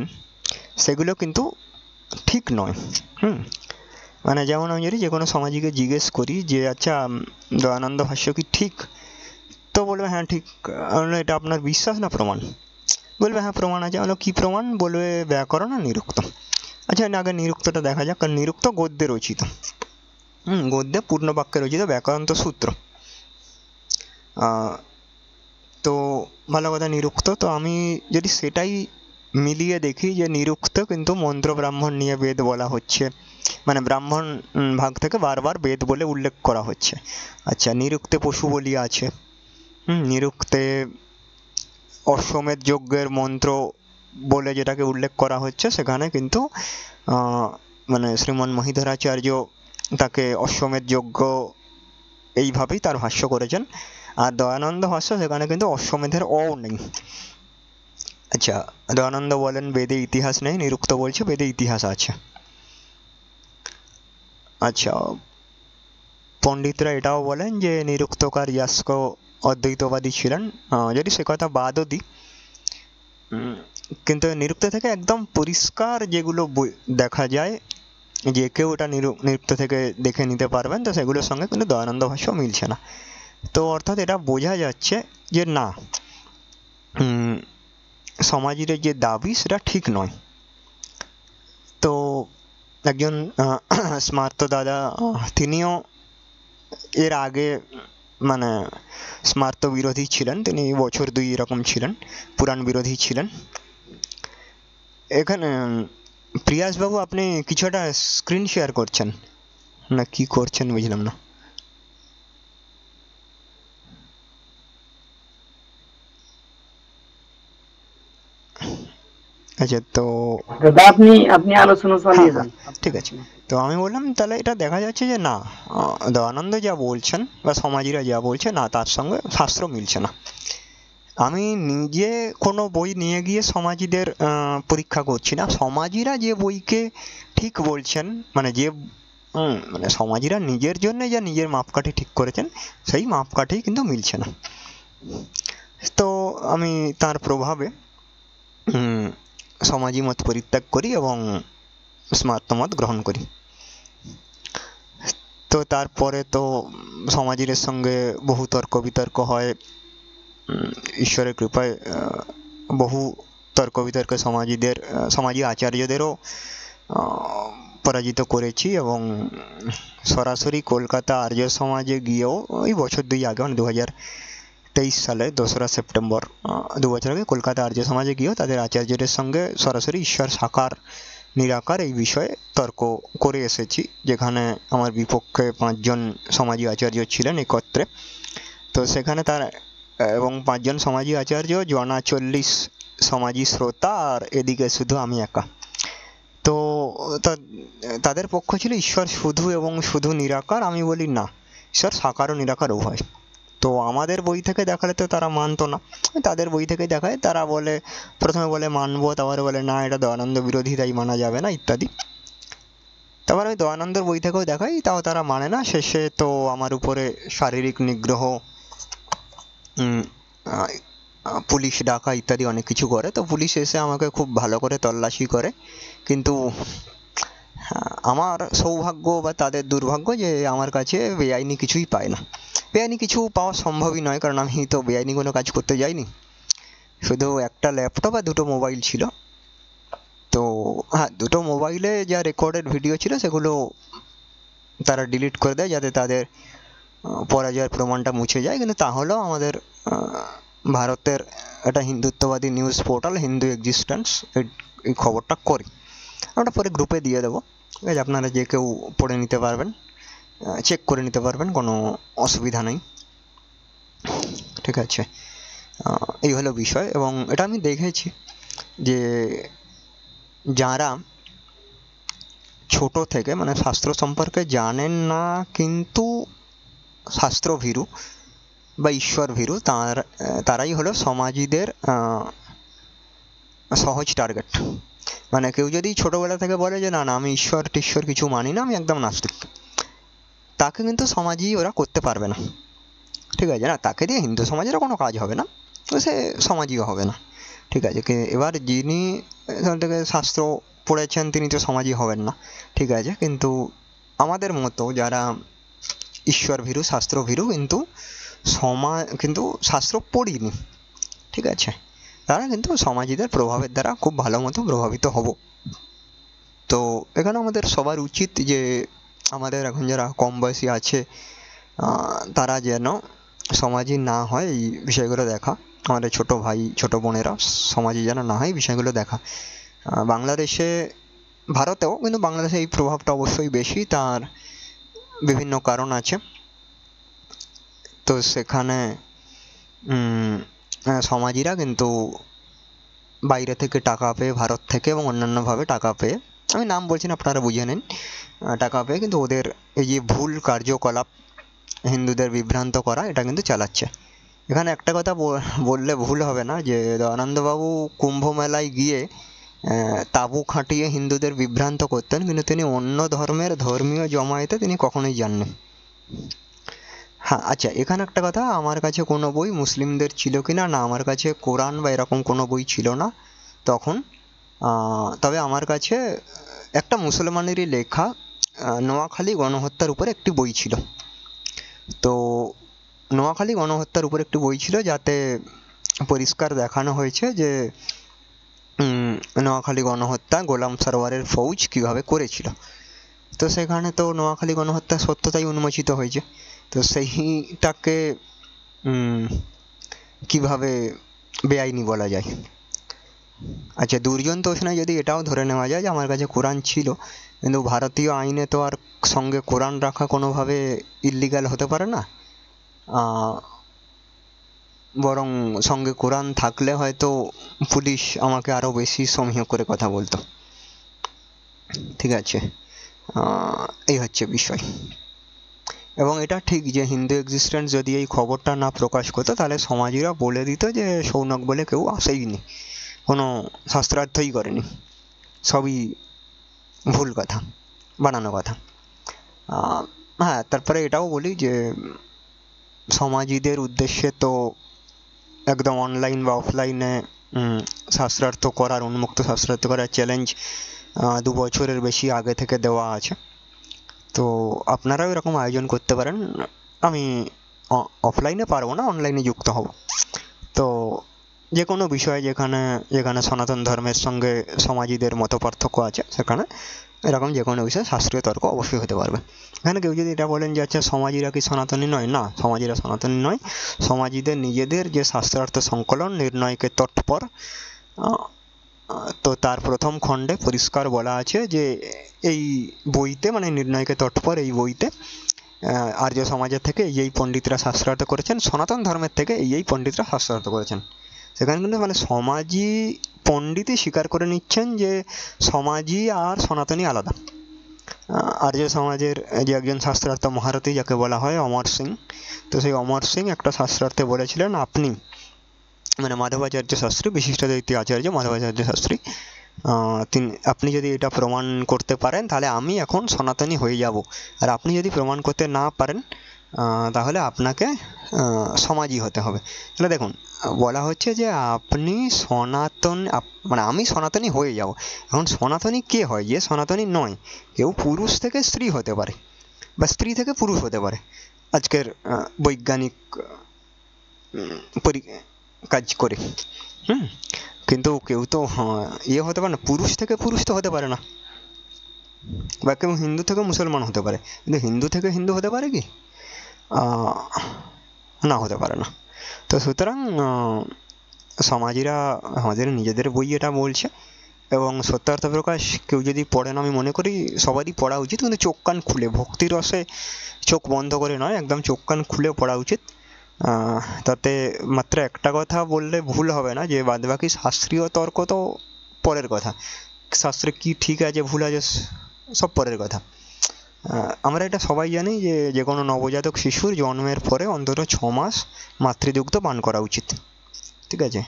সেগুলো কিন্তু ঠিক নয়। মানে যেমন আমি যদি যে কোনো সমাজীকে জিজ্ঞেস করি যে আচ্ছা দয়ানন্দ ভাষ্য কি ঠিক, তো বলবে হ্যাঁ ঠিক। এটা আপনার বিশ্বাস না প্রমাণ? বলবে হ্যাঁ প্রমাণ আছে। কি প্রমাণ? বলবে ব্যাকরণ আর নিরুক্ত। আচ্ছা আগে নিরুক্তটা দেখা যাক। কারণ নিরুক্ত গদ্যে রচিত, গদ্যে পূর্ণ বাক্যে রচিত, ব্যাকরণ তো সূত্র। তো ভালো কথা, নিরুক্ত। তো আমি যদি সেটাই মিলিয়ে দেখি যে নিরুক্ত কিন্তু মন্ত্র ব্রাহ্মণ নিয়ে বেদ বলা হচ্ছে, মানে ব্রাহ্মণ ভাগ থেকে বারবার বেদ বলে উল্লেখ করা হচ্ছে। আচ্ছা, নিরুক্তে পশু বলি আছে, নিরুক্তে অশ্বমেধ যজ্ঞের মন্ত্র বলে যেটাকে উল্লেখ করা হচ্ছে, সেখানে কিন্তু মানে শ্রীমন মহিধরাচার্য তাকে অশ্বমেধ যজ্ঞ এইভাবেই তার ভাষ্য করেছেন। আর দয়ানন্দ ভাষ্য, সেখানে কিন্তু অশ্বমেধের নেই। আচ্ছা, দয়ানন্দ বলেন বেদে ইতিহাস নেই, নিরুক্ত বলছে বেদে ইতিহাস আছে। আচ্ছা, পণ্ডিতরা এটাও বলেন যে নিরুক্তকার ইয়াস্ক অদ্বৈতবাদী ছিলেন। যদি সে কথা বাদও দিই, কিন্তু নিরুক্ত থেকে একদম পরিষ্কার যেগুলো দেখা যায়, যে কেউ এটা নিরুক্ত থেকে দেখে নিতে পারবেন, তো সেগুলোর সঙ্গে কিন্তু দয়ানন্দ ভাষ্য মিলছে না। তো অর্থাৎ এটা বোঝা যাচ্ছে যে না, সমাজের যে দাবি সেটা ঠিক নয়। তো একজন স্মার্ত দাদা, তিনিও এর আগে মানে স্মার্ত বিরোধী ছিলেন, তিনি বছর 2 এরকম ছিলেন, পুরাণ বিরোধী ছিলেন। এখানে প্রিয়াসবাবু আপনি কিছুটা স্ক্রিন শেয়ার করছেন না কি করছেন বুঝলাম না। আচ্ছা, তো আপনি আলোচনা চালিয়ে যান। ঠিক আছে। তো আমি বললাম তাহলে এটা দেখা যাচ্ছে যে না, দয়ানন্দ যা বলছেন বা সমাজীরা যা বলছে না, তার সঙ্গে শাস্ত্র মিলছে না। আমি নিজে কোনো বই নিয়ে গিয়ে সমাজীদের পরীক্ষা করছি না, সমাজীরা যে বইকে ঠিক বলছেন, মানে যে মানে সমাজীরা নিজের জন্য যা নিজের মাপকাঠি ঠিক করেছেন, সেই মাপকাঠি কিন্তু মিলছে না। তো আমি তার প্রভাবে সমাজী মত পরিত্যাগ করি এবং স্মার্ত মত গ্রহণ করি। তো তারপরে তো সমাজের সঙ্গে বহু তর্ক বিতর্ক হয়, ঈশ্বরের কৃপায় বহু তর্ক বিতর্ক সমাজী আচার্যদেরও পরাজিত করেছি এবং সরাসরি কলকাতা আর্য সমাজে গিয়েও ওই বছর 2 আগে মানে 2023 সালে 2রা সেপ্টেম্বর 2 বছর আগে কলকাতা আর্য সমাজে গিয়েও তাদের আচার্যদের সঙ্গে সরাসরি ঈশ্বর সাকার নিরাকার এই বিষয়ে তর্ক করে এসেছি, যেখানে আমার বিপক্ষে 5 জন সমাজী আচার্য ছিলেন একত্রে। তো সেখানে তার এবং 5 জন সমাজী আচার্য, জনা 40 সমাজী শ্রোতা, আর এদিকে শুধু আমি একা। তো তাদের পক্ষ ছিল ঈশ্বর শুধু এবং শুধু নিরাকার। আমি বলি না, ঈশ্বর সাকার ও নিরাকার উভয়। তো আমাদের বই থেকে দেখালে তো তারা মানতো না, তাদের বই থেকে দেখায়, তারা বলে প্রথমে বলে মানবো, তারপরে বলে না এটা দয়ানন্দ বিরোধী, তাই মানা যাবে না ইত্যাদি। তারপর আমি দয়ানন্দর বই থেকেও দেখাই, তাও তারা মানে না। শেষে তো আমার উপরে শারীরিক নিগ্রহ, পুলিশ ডাকা ইত্যাদি অনেক কিছু করে। তো পুলিশ এসে আমাকে খুব ভালো করে তল্লাশি করে, কিন্তু আমার সৌভাগ্য বা তাদের দুর্ভাগ্য যে আমার কাছে বেআইনি কিছুই পায় না। বেআইনি কিছু পাওয়া সম্ভবই নয়, কারণ আমি তো বেআইনি কোনো কাজ করতে যাইনি। শুধু একটা ল্যাপটপ আর 2টো মোবাইল ছিল। তো হ্যাঁ, 2টো মোবাইলে যা রেকর্ডেড ভিডিও ছিল সেগুলো তারা ডিলিট করে দেয় যাতে তাদের পরাজয়ের প্রমাণটা মুছে যায়। কিন্তু তাহলেও আমাদের ভারতের একটা হিন্দুত্ববাদী নিউজ পোর্টাল হিন্দু এক্সিস্টেন্স এই খবরটা করি, আমরা পরে গ্রুপে দিয়ে দেবো। ঠিক আছে, আপনারা যে কেউ পড়ে নিতে পারবেন, চেক করে নিতে পারবেন, কোনো অসুবিধা নেই। ঠিক আছে, এই হলো বিষয়। এবং এটা আমি দেখেছি যে যারা ছোট থেকে মানে শাস্ত্র সম্পর্কে জানেন না কিন্তু শাস্ত্র ভীরু বা ঈশ্বর ভীরু, তারাই হলো সমাজীদের সহজ টার্গেট। মানে কেউ যদি ছোটবেলা থেকে বলে যে না না আমি ঈশ্বর টিশ্বর কিছু মানি না, আমি একদম নাস্তিক, তাকে কিন্তু সমাজী ওরা করতে পারবে না। ঠিক আছে, না তাকে দিয়ে হিন্দু সমাজের কোনো কাজ হবে না, সে সমাজীও হবে না। ঠিক আছে, এবার যিনি এখান থেকে শাস্ত্র পড়েছেন তিনি তো সমাজী হবেন না। ঠিক আছে, কিন্তু আমাদের মতো যারা ঈশ্বর ভীরু, শাস্ত্র ভীরু, কিন্তু শাস্ত্র পড়িনি, ঠিক আছে, তারা কিন্তু সমাজীদের প্রভাবের দ্বারা খুব ভালো মতো প্রভাবিত হব। তো এখানে আমাদের সবার উচিত যে আমাদের এখন যারা কম বয়সী আছে তারা যেন সমাজী না হয় এই বিষয়গুলো দেখা, আমাদের ছোট ভাই ছোট বোনেরা সমাজী যেন না হয় বিষয়গুলো দেখা। বাংলাদেশে, ভারতেও, কিন্তু বাংলাদেশে এই প্রভাবটা অবশ্যই বেশি, তার বিভিন্ন কারণ আছে। তো সেখানে সমাজীরা কিন্তু বাইরে থেকে টাকা পেয়ে, ভারত থেকে এবং অন্যান্যভাবে টাকা পেয়ে, আমি নাম বলছি না আপনারা বুঝে নিন, টাকা পেয়ে কিন্তু ওদের এই যে ভুল কার্যকলাপ হিন্দুদের বিভ্রান্ত করা এটা কিন্তু চালাচ্ছে। এখানে একটা কথা বললে ভুল হবে না যে দয়ানন্দবাবু কুম্ভ মেলায় গিয়ে তাঁবু খাটিয়ে হিন্দুদের বিভ্রান্ত করতেন, কিন্তু তিনি অন্য ধর্মের ধর্মীয় জমায়েতে তিনি কখনোই যাননি। হ্যাঁ, আচ্ছা, এখানে একটা কথা, আমার কাছে কোনো বই মুসলিমদের ছিল কি না, না আমার কাছে কোরআন বা এরকম কোনো বই ছিল না তখন। তবে আমার কাছে একটা মুসলমানেরই লেখা নোয়াখালী গণহত্যার উপরে একটি বই ছিল। তো নোয়াখালী গণহত্যার উপর একটি বই ছিল যাতে পরিষ্কার দেখানো হয়েছে যে নোয়াখালী গণহত্যা গোলাম সরওয়ারের ফৌজ কিভাবে করেছিল। তো সেখানে তো নোয়াখালী গণহত্যার সত্যতাই উন্মোচিত হয়েছে। তো সেইটাকে কিভাবে বেআইনি বলা যায়? আচ্ছা, দুর্জন তোষণায় যদি এটাও ধরে নেওয়া যায় যে আমার কাছে কোরআন ছিল, কিন্তু ভারতীয় আইনে তো আর সঙ্গে কোরআন রাখা কোনোভাবে ইল্লিগাল হতে পারে না, বরং সঙ্গে কোরআন থাকলে হয়তো পুলিশ আমাকে আরও বেশি সমীহ করে কথা বলতো। ঠিক আছে, এই হচ্ছে বিষয়। এবং এটা ঠিক যে হিন্দু এক্সিস্টেন্স যদি এই খবরটা না প্রকাশ করতো তাহলে সমাজীরা বলে দিত যে সৌনক বলে কেউ আসেইনি, কোনো শাস্ত্রার্থই করেনি, সবই ভুল কথা, বানানো কথা। হ্যাঁ, তারপরে এটাও বলি যে সমাজীদের উদ্দেশ্যে তো একদম অনলাইন বা অফলাইনে শাস্ত্রার্থ করার, উন্মুক্ত শাস্ত্রার্থ করার চ্যালেঞ্জ 2 বছরের বেশি আগে থেকে দেওয়া আছে। তো আপনারাও এরকম আয়োজন করতে পারেন। আমি অফলাইনে পারবো না, অনলাইনে যুক্ত হব। তো যে কোনো বিষয়ে যেখানে সনাতন ধর্মের সঙ্গে সমাজীদের মত পার্থক্য আছে সেখানে এরকম যে কোনো বিষয়ে শাস্ত্রীয় তর্ক অবশ্যই হতে পারবে। এখানে কেউ যদি এটা বলেন যে আচ্ছা সমাজীরা কি সনাতনী নয়, না, সমাজীরা সনাতনী নয়। সমাজীদের নিজেদের যে শাস্ত্রার্থ সংকলন নির্ণয়কে তৎপর, তো তার প্রথম খণ্ডে পরিষ্কার বলা আছে যে এই বইতে, মানে নির্ণয়কে তৎপর এই বইতে আর্য সমাজের থেকে এই পণ্ডিতরা শাস্ত্রার্থ করেছেন, সনাতন ধর্মের থেকে এই পণ্ডিতরা শাস্ত্রার্থ করেছেন। সেখানে কিন্তু মানে সমাজী পণ্ডিতই স্বীকার করে নিচ্ছেন যে সমাজী আর সনাতনী আলাদা। আর্য সমাজের যে একজন শাস্ত্রার্থ মহারথী যাকে বলা হয় অমর সিং, তো সেই অমর সিং একটা শাস্ত্রার্থে বলেছিলেন আপনি, মানে মাধবাচার্য শাস্ত্রী, বিশিষ্ট দ্বৈতী আচার্য মাধবাচার্য শাস্ত্রী, আপনি যদি এটা প্রমাণ করতে পারেন তাহলে আমি এখন সনাতনী হয়ে যাব, আর আপনি যদি প্রমাণ করতে না পারেন তাহলে আপনাকে সমাজী হতে হবে। তাহলে দেখুন বলা হচ্ছে যে আপনি সনাতন, মানে আমি সনাতনী হয়ে যাব। এখন সনাতনী কে হয়? যে সনাতনী নয়, কেউ পুরুষ থেকে স্ত্রী হতে পারে বা স্ত্রী থেকে পুরুষ হতে পারে আজকের বৈজ্ঞানিক কাজ করে, কিন্তু কেউ তো ইয়ে হতে পারে না, পুরুষ থেকে পুরুষ তো হতে পারে না। বা কেউ হিন্দু থেকে মুসলমান হতে পারে, কিন্তু হিন্দু থেকে হিন্দু হতে পারে কি? না, হতে পারে না। তো সুতরাং সমাজীরা আমাদের নিজেদের বই এটা বলছে, এবং সত্যার্থ প্রকাশ কেউ যদি পড়েন, আমি মনে করি সবারই পড়া উচিত, কিন্তু চোখ কান খুলে, ভক্তি রসে চোখ বন্ধ করে নয়, একদম চোখ কান খুলে পড়া উচিত। তাতে মাত্র একটা কথা বললে ভুল হবে না, যে বাদবাকি শাস্ত্রীয় তর্ক তো পরের কথা, শাস্ত্রে কি ঠিক আছে ভুল আছে সব পরের কথা। আমরা এটা সবাই জানি যে যে কোনো নবজাতক শিশুর জন্মের পরে অন্তত 6 মাস মাতৃদুগ্ধ পান করা উচিত, ঠিক আছে?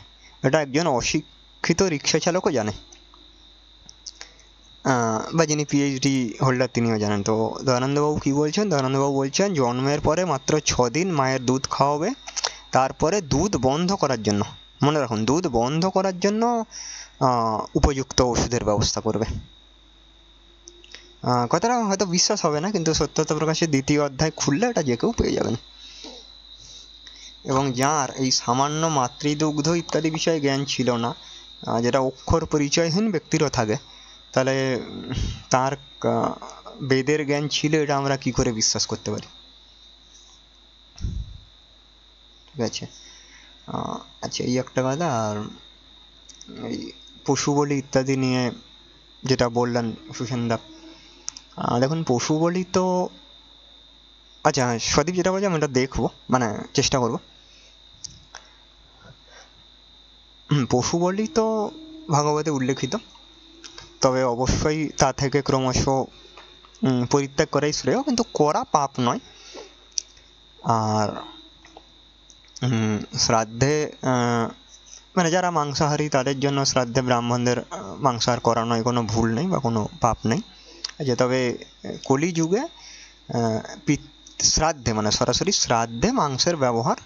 এটা একজন অশিক্ষিত রিক্সা চালকও জানে, বা যিনি পিএইচডি হোল্ডার তিনিও জানেন। তো দয়ানন্দবাবু কী বলছেন? দয়ানন্দবাবু বলছেন জন্মের পরে মাত্র 6 দিন মায়ের দুধ খাওয়াবে, তারপরে দুধ বন্ধ করার জন্য, মনে রাখুন, দুধ বন্ধ করার জন্য উপযুক্ত ওষুধের ব্যবস্থা করবে। কথাটা হয়তো বিশ্বাস হবে না, কিন্তু সত্যতা প্রকাশের 2য় অধ্যায় খুললে এটা যে কেউ পেয়ে যাবেন। এবং যার এই সামান্য মাতৃদুগ্ধ ইত্যাদি বিষয়ে জ্ঞান ছিল না, যেটা অক্ষর পরিচয়হীন ব্যক্তিরও থাকে, তাহলে তার বেদের জ্ঞান ছিল এটা আমরা কি করে বিশ্বাস করতে পারি? ঠিক আছে, আচ্ছা এই একটা কথা। আর এই পশু বলি ইত্যাদি নিয়ে যেটা বললেন সুসেনদা, দেখুন পশু বলি তো, আচ্ছা সদীপ যেটা বলছে আমি এটা দেখবো, মানে চেষ্টা করবো। পশু বলি তো ভাগবতে উল্লেখিত, তবে অবশ্যই তা থেকে ক্রমশ পরিত্যাগ করাই শ্রেয়, কিন্তু করা পাপ নয়। আর শ্রাদ্ধে মানে যারা মাংসাহারী তাদের জন্য শ্রাদ্ধে ব্রাহ্মণদের মাংসাহার করা নয়, কোনো ভুল নেই বা কোনো পাপ নেই। আচ্ছা, তবে কলিযুগে শ্রাদ্ধে, মানে সরাসরি শ্রাদ্ধে মাংসের ব্যবহার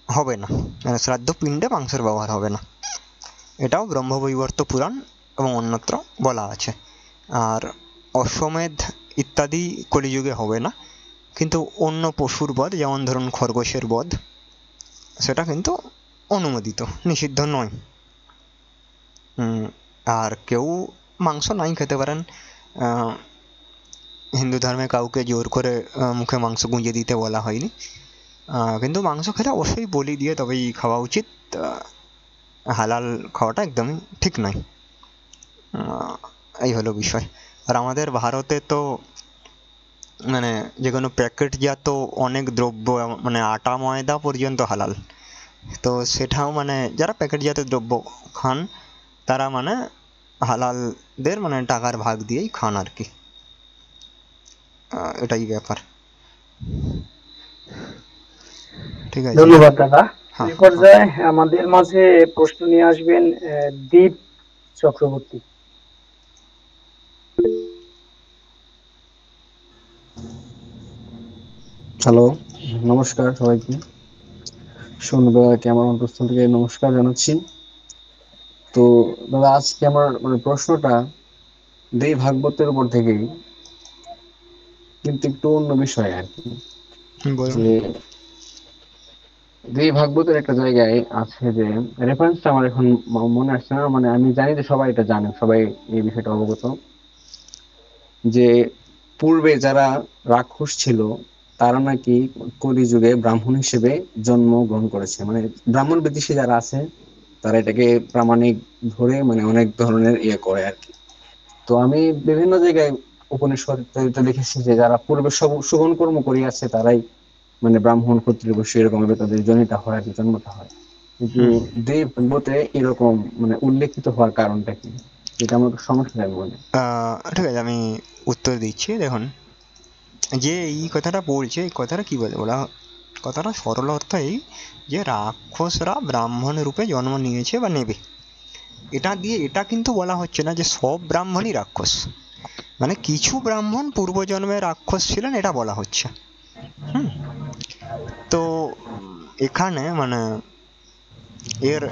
হবে না, মানে শ্রাদ্ধ পিণ্ডে মাংসের ব্যবহার হবে না, এটাও ব্রহ্মবৈবর্ত পুরাণ এবং অন্যত্র বলা আছে। আর অশ্বমেধ ইত্যাদি কলিযুগে হবে না, কিন্তু অন্য পশুর বধ, যেমন ধরুন খরগোশের বধ, সেটা কিন্তু অনুমোদিত, নিষিদ্ধ নয়। আর কেউ মাংস নাই খেতে পারেন, হিন্দু ধর্মে কাউকে জোর করে মুখে মাংস গুঁজে দিতে বলা হয়নি, কিন্তু মাংস খেলে অবশ্যই বলি দিয়ে তবেই খাওয়া উচিত, হালাল খাওয়াটা একদমই ঠিক নয়। এই হলো বিষয়। আর আমাদের ভারতে তো মানে যে কোনো প্যাকেটজাত অনেক দ্রব্য, মানে আটা ময়দা পর্যন্ত হালাল, তো সেটাও মানে যারা প্যাকেটজাত দ্রব্য খান তারা মানে হালালদের মানে টাকার ভাগ দিয়েই খান আর কি, এটাই ব্যাপার। ঠিক আছে, ধন্যবাদ দাদা। এই পর্যায়ে আমাদের মাঝে প্রশ্ন নিয়ে আসবেন দীপ চক্রবর্তী। হ্যালো, নমস্কার সবাইকে, সুন্দরকে আমার অন্তঃস্থল থেকে নমস্কার জানাচ্ছি। তো দাদা আজকে আমার মানে প্রশ্নটা দেই ভাগবতের উপর থেকেই, কিন্তু একটু অন্য বিষয় আর কি। যে দেই ভাগবতের একটা জায়গায় আছে, যে রেফারেন্সটা আমার এখন মনে আসছে না, মানে আমি জানি যে সবাই এটা জানে, সবাই এই বিষয়টা অবগত, যে পূর্বে যারা রাক্ষস ছিল তারা নাকি কলিযুগে ব্রাহ্মণ হিসেবে জন্মগ্রহণ করেছে, মানে ব্রাহ্মণ বিদ্বেষী যারা আছে তারা এটাকে প্রামাণিক ধরে মানে অনেক ধরনের ইয়ে করে আর কি। তো আমি বিভিন্ন জায়গায় উপনিষদ দেখেছি যে যারা পূর্বে সুগণ কর্ম করিয়াছে তারাই মানে ব্রাহ্মণ ক্ষত্রিয় বৈশ্য এরকম ভাবে তাদের জনিটা হয় আর কি, জন্মটা হয়। কিন্তু দেব ভাগবতে এরকম মানে উল্লেখিত হওয়ার কারণটা কি, এটা আমার সমস্যা আমি বলি। ঠিক আছে, আমি উত্তর দিচ্ছি। দেখুন, যে এই কথাটা বলছে, এই কথাটা কি বলে বলা, কথাটা সরল অর্থ এই যে রাক্ষসরা ব্রাহ্মণ রূপে জন্ম নিয়েছে বা নেবে। এটা দিয়ে এটা কিন্তু বলা হচ্ছে না যে সব ব্রাহ্মণই রাক্ষস, মানে কিছু ব্রাহ্মণ পূর্বজন্মে রাক্ষস ছিলেন, এটা বলা হচ্ছে। তো এখানে মানে এর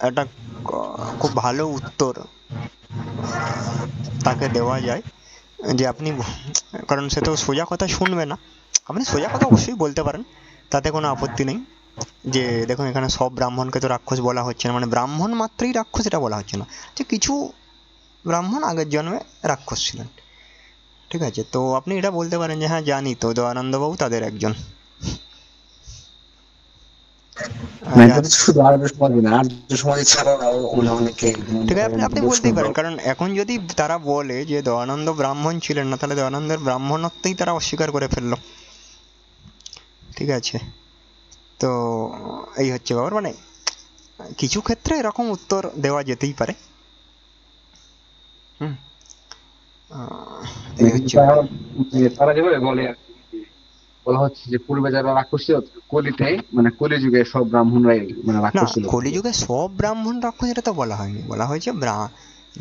একটা খুব ভালো উত্তর তাকে দেওয়া যায় যে আপনি, কারণ সে তো সোজা কথা শুনবে না, আপনি সোজা কথা অবশ্যই বলতে পারেন, তাতে কোনো আপত্তি নেই। যে দেখুন এখানে সব ব্রাহ্মণকে তো রাক্ষস বলা হচ্ছে না, মানে ব্রাহ্মণ মাত্রই রাক্ষস এটা বলা হচ্ছে না, যে কিছু ব্রাহ্মণ আগের জন্মে রাক্ষস ছিলেন। ঠিক আছে, তো আপনি এটা বলতে পারেন যে হ্যাঁ জানি তো, দয়ানন্দবাবু তাদের একজন। ঠিক আছে, আপনি বলতেই পারেন, কারণ এখন যদি তারা বলে যে দয়ানন্দ ব্রাহ্মণ ছিলেন না, তাহলে দয়ানন্দের ব্রাহ্মণত্বই তারা অস্বীকার করে ফেললো। ঠিক আছে, তো এই হচ্ছে ব্যাপার, মানে কিছু ক্ষেত্রে এরকম উত্তর দেওয়া যেতেই পারে। তারা যেভাবে বলে বলা হচ্ছে যে পূর্বে যারা রাক্ষস ছিল কলিতে মানে কলিযুগে সব ব্রাহ্মণরাই মানে রাক্ষস ছিল। কলিযুগে সব ব্রাহ্মণ রাক্ষস এটা তো বলা হয়নি, বলা হয়েছে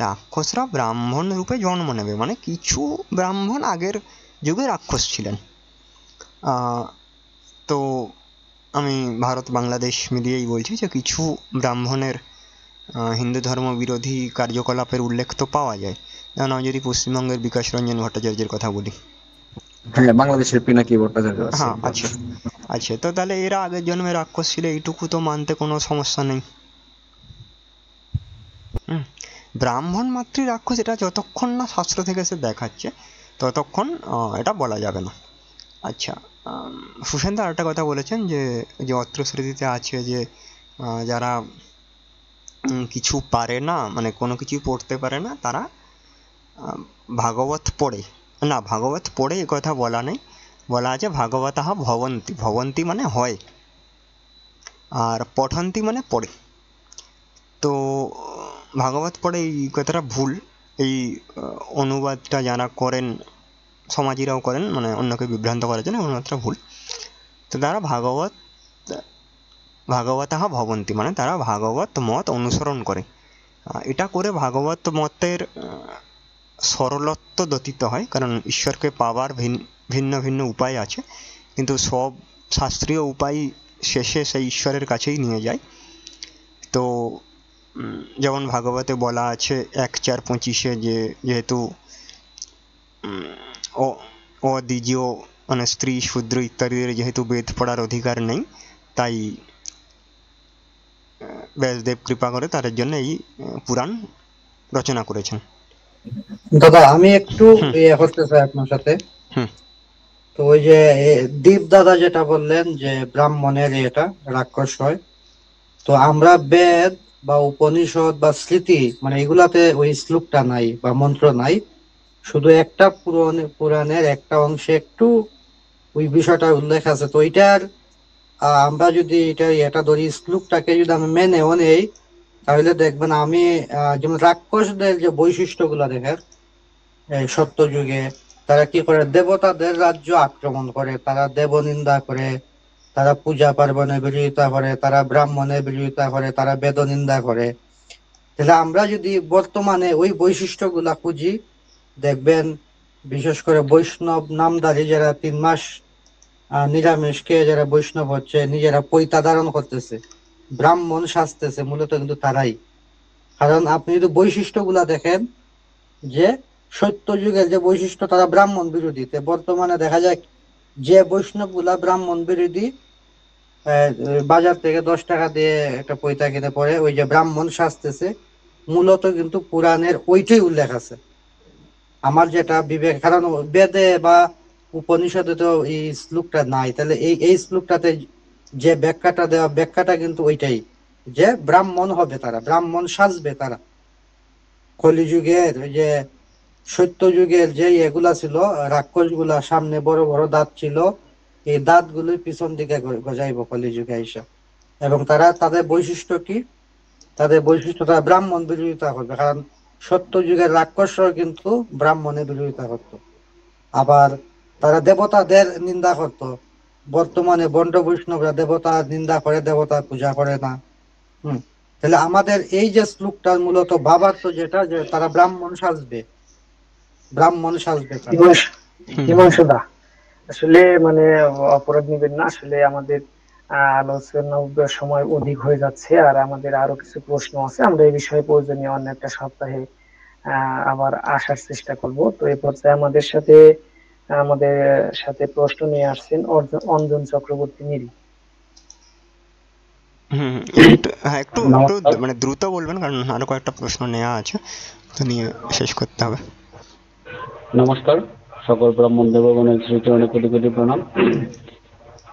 রাক্ষসরা ব্রাহ্মণ রূপে জন্ম নেবে, মানে কিছু ব্রাহ্মণ আগের যুগে রাক্ষস ছিলেন। তো আমি ভারত বাংলাদেশ মিলিয়েই বলছি যে কিছু ব্রাহ্মণের হিন্দু ধর্ম বিরোধী কার্যকলাপের উল্লেখ তো পাওয়া যায়। যেমন আমি যদি পশ্চিমবঙ্গের বিকাশ রঞ্জন ভট্টাচার্যের কথা বলি, হ্যাঁ বাংলাদেশের পিনাকি ভট্টাচার্য আছে। হ্যাঁ আছে আছে, তো তাহলে এরা আগের জন্মে রাক্ষস ছিল, এইটুকু তো মানতে কোনো সমস্যা নেই। ব্রাহ্মণ মাতৃ রাক্ষস এটা যতক্ষণ না শাস্ত্র থেকে সে দেখাচ্ছে ততক্ষণ এটা বলা যাবে না। আচ্ছা, সুসেন্দা আরেকটা কথা বলেছেন যে অত্র স্মৃতিতে আছে যে যারা কিছু পারে না, মানে কোনো কিছু পড়তে পারে না, তারা ভাগবত পড়ে না, ভাগবত পড়ে এ কথা বলা নেই, বলা আছে ভাগবতঃ ভবন্তি, ভবন্তি মানে হয়, আর পঠন্তি মানে পড়ে। তো ভাগবত পড়ে এই কথাটা ভুল, এই অনুবাদটা যারা করেন সমাজীরাও করেন, মানে অন্যকে বিভ্রান্ত করার জন্য অনুবাদটা ভুল। তো তারা ভাগবতঃ ভবন্তি মানে তারা ভাগবত মত অনুসরণ করে। এটা করে ভাগবত মতের সরলত্ব দতিত হয়, কারণ ঈশ্বরকে পাওয়ার ভিন্ন ভিন্ন উপায় আছে, কিন্তু সব শাস্ত্রীয় উপায় শেষে সেই ঈশ্বরের কাছেই নিয়ে যায়। তো যেমন ভাগবতে বলা আছে 1:4-25 যে যেহেতু অদ্বিজীয় মানে স্ত্রী শূদ্র ইত্যাদিদের যেহেতু বেদ পড়ার অধিকার নেই, তাই ব্যাসদেব কৃপা করে তাদের জন্য এই পুরাণ রচনা করেছেন। দাদা আমি একটু করতে চাই আপনার সাথে। তো ওই যে দীপ দাদা যেটা বললেন যে ব্রাহ্মণের এটা রাক্ষস হয়, তো আমরা বেদ বা উপনিষদ বা স্মৃতি মানে এগুলাতে ওই শ্লোকটা নাই বা মন্ত্র নাই, শুধু একটা পুরাণের একটা অংশে একটু ওই বিষয়টা উল্লেখ আছে। তো ওইটার আমরা যদি এটা ধরি, শ্লোকটাকে যদি আমি মেনেও নেই, তাহলে দেখবেন আমি যেমন রাক্ষসদের যে বৈশিষ্ট্য গুলা দেখেন সত্য যুগে তারা কি করে, দেবতাদের রাজ্য আক্রমণ করে, তারা দেবনিন্দা করে, তারা পূজা পার্বণের বিরোধিতা করে, তারা ব্রাহ্মণের বিরোধিতা করে, তারা বেদ নিন্দা করে। তাহলে আমরা যদি বর্তমানে ওই বৈশিষ্ট্য গুলা খুঁজি, দেখবেন বিশেষ করে বৈষ্ণব নামধারী যারা 3 মাস নিরামিষ খেয়ে যারা বৈষ্ণব হচ্ছে, নিজেরা পৈতা ধারণ করতেছে, ব্রাহ্মণ সাজতেছে, মূলত কিন্তু তারাই। কারণ আপনি যদি বৈশিষ্ট্য গুলা দেখেন যে সত্য যুগের যে বৈশিষ্ট্য, তারা ব্রাহ্মণ বিরোধী। বর্তমানে দেখা যায় যে বৈষ্ণব গুলা ব্রাহ্মণ বিরোধী, বাজার থেকে 10 টাকা দিয়ে একটা পৈতা কিনে পড়ে ওই যে ব্রাহ্মণ সাজতেছে, মূলত কিন্তু পুরাণের ওইটাই উল্লেখ আছে। আমার যেটা বিবেক, কারণ বেদে বা উপনিষদে তো এই শ্লোকটা নাই, তাহলে এই শ্লোকটাতে যে ব্যাখ্যাটা দেওয়া, ব্যাখ্যাটা কিন্তু ওইটাই, যে ব্রাহ্মণ হবে তারা, ব্রাহ্মণ সাজবে তারা। কলিযুগের যে সত্য যুগের যে এগুলা ছিল, রাক্ষস গুলা সামনে বড় বড় দাঁত ছিল, এই দাঁত গুলোর পিছন দিকে গজাইব কলিযুগে আইসা। এবং তারা, তাদের বৈশিষ্ট্য কি? তাদের বৈশিষ্ট্য, তারা ব্রাহ্মণ বিরোধিতা করবে, কারণ সত্য যুগের রাক্ষসরা কিন্তু ব্রাহ্মণের বিরোধিতা করত। আবার তারা দেবতাদের নিন্দা করত। বর্তমানে বন্ড বৈষ্ণবরা দেবতা নিন্দা করে, দেবতা পূজা করে না। তাহলে আমাদের এই যে শ্লোকটার মূলত ভাবার্থ যেটা, যে তারা ব্রাহ্মণ সাজবে, ব্রাহ্মণ সাজবে তারা। হিমাংশুদা, আসলে মানে অপরাধ নিবেন না, আসলে আমাদের আলোচনার সময় অধিক হয়ে যাচ্ছে, আর আমাদের আরো কিছু প্রশ্ন আছে। আমরা এই বিষয়ে প্রয়োজনীয় অন্য একটা সপ্তাহে আবার আসার চেষ্টা করব। তো এই পর্যায়ে আমাদের সাথে প্রশ্ন নিয়ে আসছেন অঞ্জন চক্রবর্তী নিরি। একটু মানে দ্রুত বলবেন, কারণ আরো কয়েকটা প্রশ্ন নেওয়া আছে, তো নিয়ে শেষ করতে হবে। নমস্কার, সকল ব্রাহ্মণ দেবগণের শ্রীচরণে কোটি কোটি প্রণাম।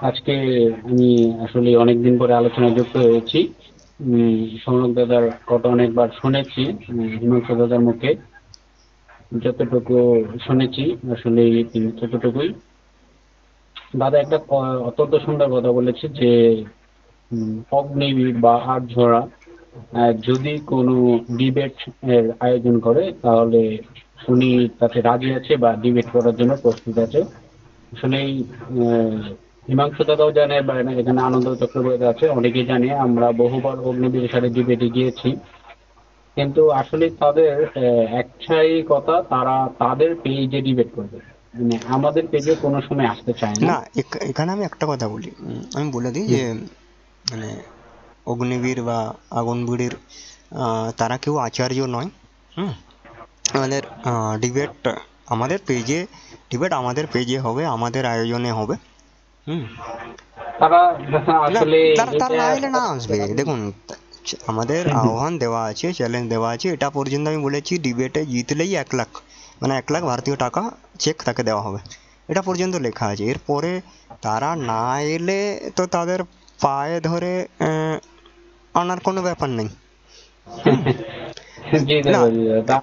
আজকে আমি আসলে অনেকদিন পরে আলোচনায় যুক্ত হয়েছি। সৌনক দাদার কথা অনেকবার শুনেছি, হিমাংশু দাদার মুখে যতটুকু শুনেছি আসলে ততটুকুই। দাদা একটা অত্যন্ত সুন্দর কথা বলেছে যে অগ্নিবীর বা আটঝরা যদি কোনো ডিবেট এর আয়োজন করে, তাহলে উনি তাতে রাজি আছে বা ডিবেট করার জন্য প্রস্তুত আছে। আসলে হিমাংশু দাদাও জানে, বা এখানে আনন্দ চক্রবর্তী আছে, অনেকেই জানে আমরা বহুবার অগ্নিবীরের সাথে ডিবেটে গিয়েছি। কিন্তু আসলে তাদের একটাই কথা, তারা তাদের পেজে ডিবেট করবে, মানে আমাদের পেজে কোনো সময় আসতে চায় না। এখানে আমি একটা কথা বলি, আমি বলে দিই যে মানে অগ্নিবীর বা আগুনবীরের তারা কেউ আচার্য নয়। আমাদের ডিবেট আমাদের পেজে হবে, আমাদের আয়োজনে হবে। তারা আসলে না এলে না আসবে। দেখুন, আমাদের আহ্বান দেওয়া আছে, চ্যালেঞ্জ দেওয়া আছে, এটা পর্যন্ত আমি বলেছি ডিবেটে জিতলেই 1 লাখ, মানে 1 লাখ ভারতীয় টাকা চেক তাকে দেওয়া হবে, এটা পর্যন্ত লেখা আছে। এরপরে তারা না এলে তো তাদের পায়ে ধরে আনার কোনো ব্যাপার নেই।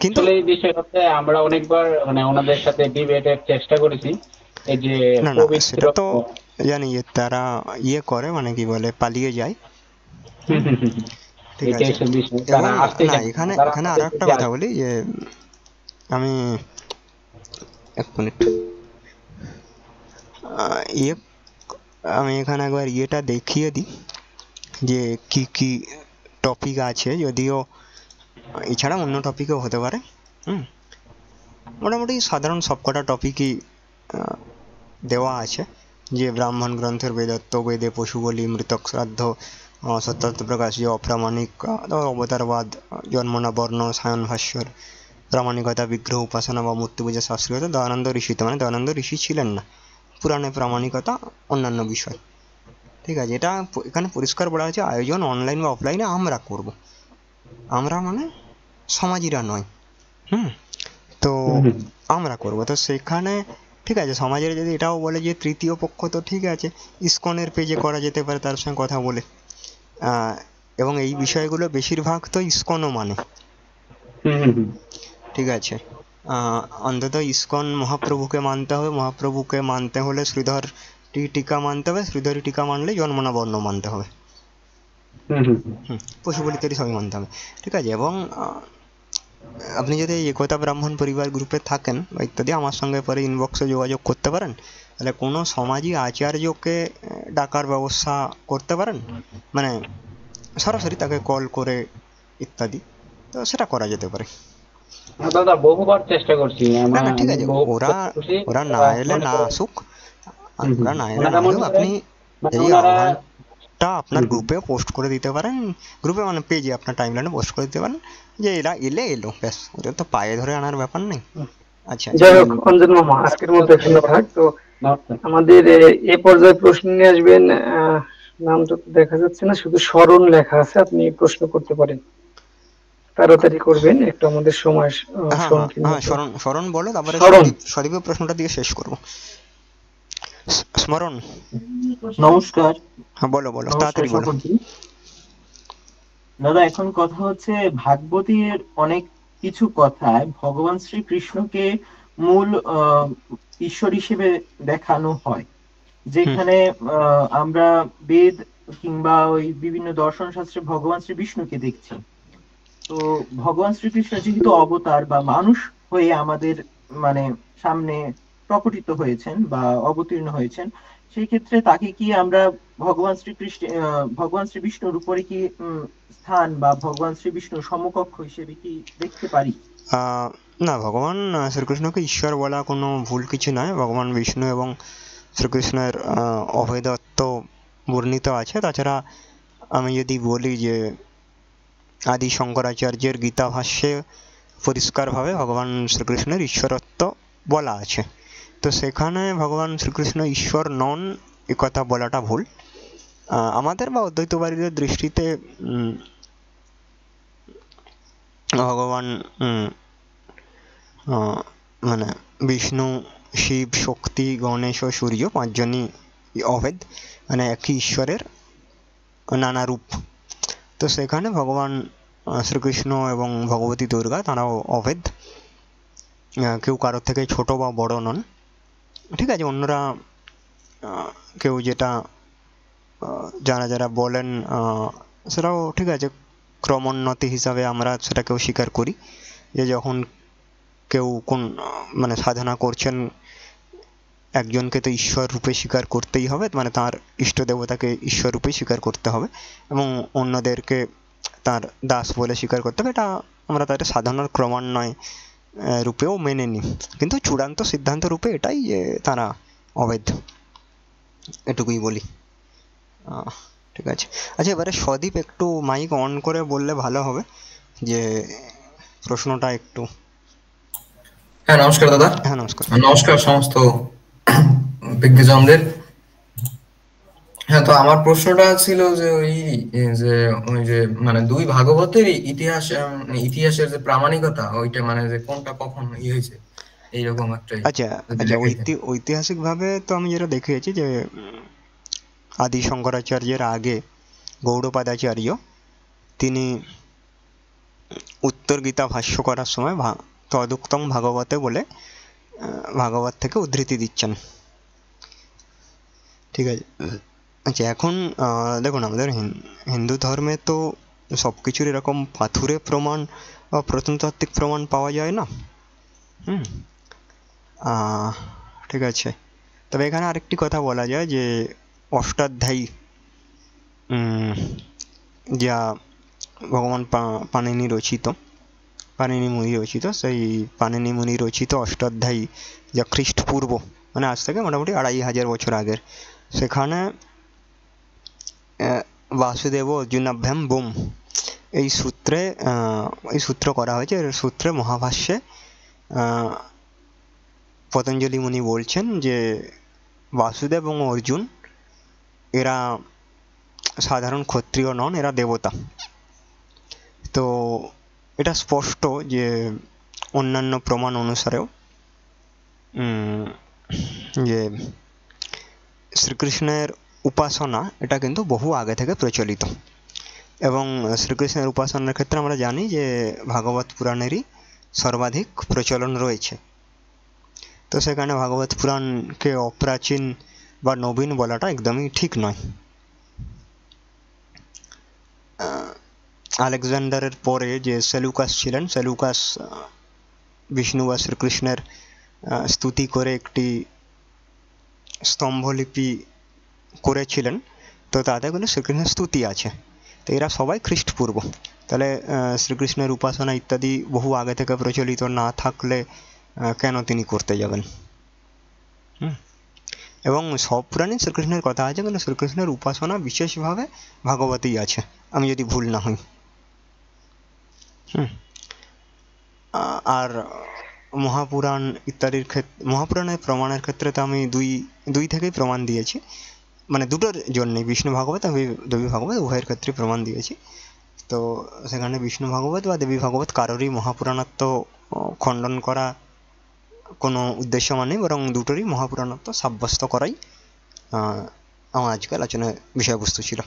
কিন্তু এই বিষয়টাতে আমরা অনেকবার মানে ওনাদের সাথে ডিবেটের চেষ্টা করেছি। এই যে না সেটা তো জানি যে তারা করে, মানে কি বলে, পালিয়ে যায়। ঠিক আছে, এখানে আরো একটা কথা বলি যে আমি 1 মিনিট, আমি এখানে একবার ইয়েটা দেখিয়ে দিই যে কি কি টপিক আছে, যদিও এছাড়া অন্য টপিকও হতে পারে। মোটামুটি সাধারণ সবকটা টপিকই দেওয়া আছে, যে ব্রাহ্মণ গ্রন্থের বেদত্ব, বেদে পশু বলি, মৃতক শ্রাদ্ধ, সত্যার্থ প্রকাশ, যে অপ্রামাণিক, অবতারবাদ, জন্মনা বর্ণ, সায়ন ভাষ্যর, প্রামাণিকতা, বিগ্রহ উপাসনা বা মূর্তি পূজা, শাস্ত্রীয়তা, দয়ানন্দ ঋষিতে, মানে দয়ানন্দ ঋষি ছিলেন না, পুরাণে প্রামাণিকতা, অন্যান্য বিষয়। ঠিক আছে, এটা এখানে পরিষ্কার বলা আছে আয়োজন অনলাইন বা অফলাইনে আমরা করব, আমরা মানে সমাজিরা নয়। তো আমরা করব, তো সেখানে ঠিক আছে, সমাজের যদি এটাও বলে যে তৃতীয় পক্ষ, তো ঠিক আছে, ইসকনের পেজে করা যেতে পারে, তার সঙ্গে কথা বলে। এবং এই বিষয়গুলো বেশিরভাগ তো ইসকনও মানে। ঠিক আছে, অন্তত ইসকন মহাপ্রভুকে মানতে হবে, মহাপ্রভুকে মানতে হলে শ্রীধর টিকা মানতে হবে, শ্রীধরী টিকা মানলে জন্মনা বর্ণ মানতে হবে, পশু বলি তৈরি সবই মানতে হবে। ঠিক আছে, এবং আপনি যদি একতা ব্রাহ্মণ পরিবার গ্রুপে থাকেন বা ইত্যাদি, আমার সঙ্গে পরে ইনবক্সে যোগাযোগ করতে পারেন, তাহলে কোনো সমাজী আচার্যকে ডাকার ব্যবস্থা করতে পারেন, মানে সরাসরি তাকে কল করে ইত্যাদি, তো সেটা করা যেতে পারে। দাদা বহুবার চেষ্টা করছি। ঠিক আছে, ওরা না এলে না আসুক, আপনি এই আহ্বানটা আপনার গ্রুপে পোস্ট করে দিতে পারেন, গ্রুপে মানে পেজে আপনার টাইমলাইনে পোস্ট করে দিতে পারেন, যে এরা এলো ব্যাস, ওদের তো পায়ে ধরে আনার ব্যাপার নেই। আচ্ছা, যাই হোক অঞ্জন মামা, আজকের মধ্যে এখানে থাক। তো আমাদের এই পর্যায়ে প্রশ্ন নিয়ে আসবেন, নামটা দেখা যাচ্ছে না, শুধু স্মরণ লেখা আছে, আপনি প্রশ্ন করতে পারেন। তাড়াতাড়ি করবেন, একটু আমাদের সময় হ্যাঁ হ্যাঁ সংকীর্ণ। হ্যাঁ, শরণ শরণ বলো, তারপরে শরণ। সদীপের প্রশ্নটা দিয়ে শেষ করবো। স্মরণ। নমস্কার। হ্যাঁ বলো বলো, নমস্কার তাড়াতাড়ি বলো। সকলকে। দাদা এখন কথা হচ্ছে ভাগবতীর অনেক কিছু কথায় ভগবান শ্রীকৃষ্ণকে মূল ঈশ্বর হিসেবে দেখানো হয়, যেখানে আমরা বেদ কিংবা ওই বিভিন্ন দর্শন শাস্ত্রে ভগবান শ্রী বিষ্ণুকে দেখছি। তো ভগবান শ্রীকৃষ্ণ যেহেতু অবতার বা মানুষ হয়ে আমাদের মানে সামনে প্রকটিত হয়েছেন বা অবতীর্ণ হয়েছেন, সেই ক্ষেত্রে তাকে কি আমরা ভগবান শ্রীকৃষ্ণ ভগবান শ্রী বিষ্ণুর উপরে কি স্থান বা ভগবান শ্রী বিষ্ণুর সমকক্ষ হিসেবে কি দেখতে পারি? না, ভগবান শ্রীকৃষ্ণকে ঈশ্বর বলা কোনো ভুল কিছু নয়। ভগবান বিষ্ণু এবং শ্রীকৃষ্ণের অভেদত্ব বর্ণিত আছে। তাছাড়া আমি যদি বলি যে আদি শঙ্করাচার্যের গীতা ভাষ্যে পরিষ্কারভাবে ভগবান শ্রীকৃষ্ণের ঈশ্বরত্ব বলা আছে, তো সেখানে ভগবান শ্রীকৃষ্ণ ঈশ্বর নন এ কথা বলাটা ভুল। আমাদের বা অদ্বৈতবাদীদের দৃষ্টিতে ভগবান মানে বিষ্ণু, শিব, শক্তি, গণেশ ও সূর্য পাঁচজনই অভেদ, মানে একই ঈশ্বরের নানা রূপ। তো সেখানে ভগবান শ্রীকৃষ্ণ এবং ভগবতী দুর্গা তারাও অভেদ, কেউ কারোর থেকে ছোট বা বড় নন। ঠিক আছে, অন্যরা কেউ যেটা যারা যারা বলেন সেটাও ঠিক আছে, ক্রমোন্নতি হিসাবে আমরা সেটাকেও স্বীকার করি যে যখন কেউ কোন মানে সাধনা করছেন, একজনকে তো ঈশ্বর রূপে স্বীকার করতেই হবে, মানে তার ইষ্ট দেবতাকে ঈশ্বর রূপে স্বীকার করতে হবে এবং অন্যদেরকে তার দাস বলে স্বীকার করতে হবে। এটা আমরা তাদের সাধনার ক্রমান্বয় রূপেও মেনে নিই, কিন্তু চূড়ান্ত সিদ্ধান্ত রূপে এটাই যে তারা অভেদ, এটুকুই বলি। ঠিক আছে, আচ্ছা এবারে সদীপ একটু মাইক অন করে বললে ভালো হবে, যে প্রশ্নটা একটু। হ্যাঁ নমস্কার দাদা। হ্যাঁ নমস্কার। নমস্কার সমস্ত বিজ্ঞজনদের। হ্যাঁ, তো আমার প্রশ্নটা ছিল যে ওই যে মানে দুই ভাগবতের ইতিহাসের যে প্রামাণিকতা, ওইটা মানে যে কোনটা কখন হয়েছে এইরকম একটা। আচ্ছা আচ্ছা, ঐতিহাসিকভাবে তো আমি যেটা দেখিয়েছি যে আদি শঙ্করাচার্যের আগে গৌড়পাদাচার্য তিনি উত্তর গীতা ভাষ্য করার সময় তদুক্তং ভাগবতে বলে ভাগবত থেকে উদ্ধৃতি দিচ্ছেন। ঠিক আছে, আচ্ছা এখন দেখুন আমাদের হিন্দু ধর্মে তো সব কিছুর এরকম পাথুরে প্রমাণ বা প্রত্নতাত্ত্বিক প্রমাণ পাওয়া যায় না। ঠিক আছে, তবে এখানে আরেকটি কথা বলা যায় যে অষ্টাধ্যায়ী যা ভগবান পাণিনি মুনি রচিত, সেই পাণিনি মুনি রচিত অষ্টাধ্যায়ী যা খ্রিস্টপূর্ব মানে আজ থেকে মোটামুটি 2500 বছর আগের, সেখানে বাসুদেব অর্জুনাভ্যাম বুম এই সূত্র করা হয়েছে। এর সূত্রে মহাভাষ্যে পতঞ্জলি মুনি বলছেন যে বাসুদেব এবং অর্জুন এরা সাধারণ ক্ষত্রিয় নন, এরা দেবতা। তো এটা স্পষ্ট যে অন্যান্য প্রমাণ অনুসারেও যে শ্রীকৃষ্ণের উপাসনা এটা কিন্তু বহু আগে থেকে প্রচলিত, এবং শ্রীকৃষ্ণের উপাসনার ক্ষেত্রে আমরা জানি যে ভাগবত পুরাণেরই সর্বাধিক প্রচলন রয়েছে। তো সেখানে ভাগবত পুরাণকে অপ্রাচীন বা নবীন বলাটা একদমই ঠিক নয়। আলেকজান্ডারের পরে যে সেলুকাস ছিলেন, সেলুকাস বিষ্ণু বা শ্রীকৃষ্ণের স্তুতি করে একটি স্তম্ভলিপি করেছিলেন, তো তাতে কোনো শ্রীকৃষ্ণের স্তুতি আছে। তো এরা সবাই খ্রিস্টপূর্ব, তাহলে শ্রীকৃষ্ণের উপাসনা ইত্যাদি বহু আগে থেকে প্রচলিত না থাকলে কেন তিনি করতে যাবেন? এবং সব পুরাণে শ্রীকৃষ্ণের কথা আছে, কিন্তু শ্রীকৃষ্ণের উপাসনা বিশেষভাবে ভাগবতেই আছে, আমি যদি ভুল না হই। আর মহাপুরাণ ইত্যাদির ক্ষেত্রে, মহাপুরাণের প্রমাণের ক্ষেত্রে তো আমি দুই থেকেই প্রমাণ দিয়েছি, মানে দুটোর জন্যই, বিষ্ণু ভাগবত এবং দেবী ভাগবত উভয়ের ক্ষেত্রে প্রমাণ দিয়েছি। তো সেখানে বিষ্ণু ভাগবত বা দেবী ভাগবত কারোরই মহাপুরাণত্ব খণ্ডন করা কোনো উদ্দেশ্য মানে, বরং দুটোরই মহাপুরাণত্ব সাব্যস্ত করাই আমার আজকে আলোচনার বিষয়বস্তু ছিল।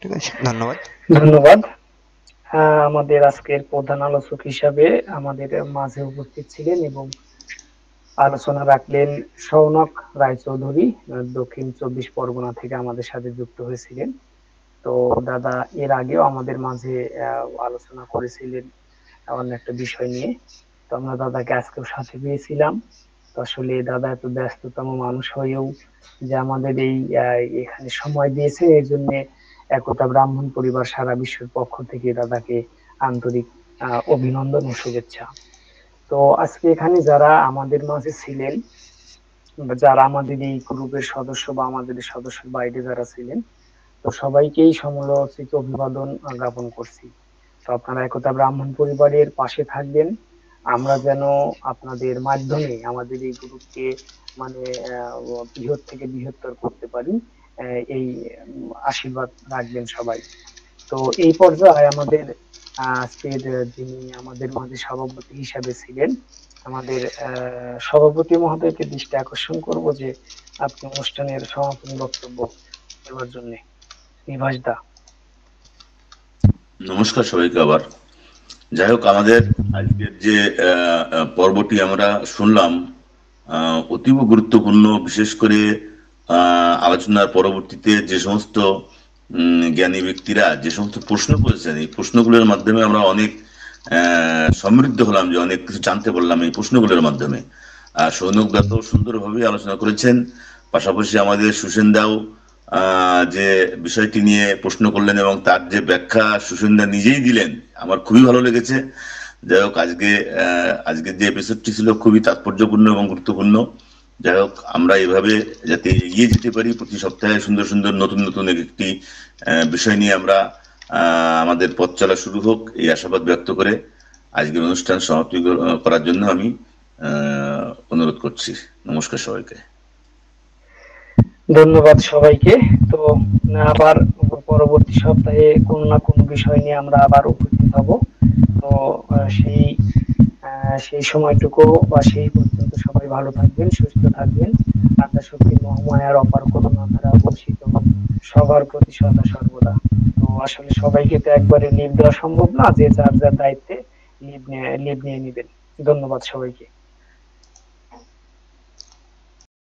ঠিক আছে, ধন্যবাদ। ধন্যবাদ। আমাদের আজকের প্রধান আলোচক হিসাবে আমাদের মাঝে উপস্থিত ছিলেন এবং আলোচনা রাখলেন শৌনক রায়চৌধুরী, দক্ষিণ 24 পরগনা থেকে আমাদের সাথে যুক্ত হয়েছিলেন। তো দাদা এর আগেও আমাদের মাঝে আলোচনা করেছিলেন অন্য একটা বিষয় নিয়ে। তো আমরা দাদাকে আজকেও সাথে পেয়েছিলাম। তো আসলে দাদা এত ব্যস্ততম মানুষ হয়েও যে আমাদের এই এখানে সময় দিয়েছে, এই জন্য একতা ব্রাহ্মণ পরিবার সারা বিশ্বের পক্ষ থেকে দাদাকে আন্তরিক অভিনন্দন ও শুভেচ্ছা। তো আজকে এখানে যারা আমাদের মাঝে ছিলেন, যারা আমাদের এই গ্রুপের সদস্য বা আমাদের সদস্যের বাইরে যারা ছিলেন, তো সবাইকেই সমলোচিত অভিবাদন জ্ঞাপন করছি। তো আপনারা একতা ব্রাহ্মণ পরিবারের পাশে থাকবেন, আমরা যেন আপনাদের মাধ্যমে আমাদের এই গ্রুপকে মানে বৃহৎ থেকে বৃহত্তর করতে পারি, এই আশীর্বাদ রাখবেন সবাই। তো এই পর্যায়ে আমাদের আজকের যিনি আমাদের মাঝে সভাপতি হিসাবে ছিলেন, আমাদের সভাপতি মহোদয়কে দৃষ্টি আকর্ষণ করব যে আপনি অনুষ্ঠানের সমাপনী বক্তব্য দেওয়ার জন্য। নিবাস দা। নমস্কার সবাইকে আবার। যাই হোক, আমাদের আজকের যে পর্বটি আমরা শুনলাম অতীব গুরুত্বপূর্ণ, বিশেষ করে আলোচনার পরবর্তীতে যে সমস্ত জ্ঞানী ব্যক্তিরা যে সমস্ত প্রশ্ন করেছেন, এই প্রশ্নগুলোর মাধ্যমে আমরা অনেক সমৃদ্ধ হলাম, যে অনেক কিছু জানতে পারলাম এই প্রশ্নগুলোর মাধ্যমে। সৌনক দা তো সুন্দরভাবে আলোচনা করেছেন, পাশাপাশি আমাদের সুসেন দাও যে বিষয়টি নিয়ে প্রশ্ন করলেন এবং তার যে ব্যাখ্যা সুসেন দা নিজেই দিলেন, আমার খুবই ভালো লেগেছে। যাই হোক, আজকের যে এপিসোডটি ছিল খুবই তাৎপর্যপূর্ণ এবং গুরুত্বপূর্ণ। যাই হোক, আমরা এভাবে যাতে এগিয়ে যেতে পারি, প্রতি সপ্তাহে সুন্দর সুন্দর নতুন নতুন একটি বিষয় নিয়ে আমরা আমাদের পথ চলা শুরু হোক, এই আশাবাদ ব্যক্ত করে আজকের অনুষ্ঠান সমাপ্তি করার জন্য আমি অনুরোধ করছি। নমস্কার সবাইকে। ধন্যবাদ সবাইকে। তো আবার পরবর্তী সপ্তাহে কোনো না কোনো বিষয় নিয়ে আমরা আবার উপস্থিত হব। তো সেই সময়টুকু বা সেই পর্যন্ত সবাই ভালো থাকবেন, সুস্থ থাকবেন। আল্লাহ শক্তি মহামায়ার অপার করুণা ধারা বর্ষিত সবার প্রতি সদা সর্বদা। তো আসলে সবাইকে তো একবারে লিভ দেওয়া সম্ভব না, যে যার যার দায়িত্বে লিভ নিয়ে নিবেন। ধন্যবাদ সবাইকে।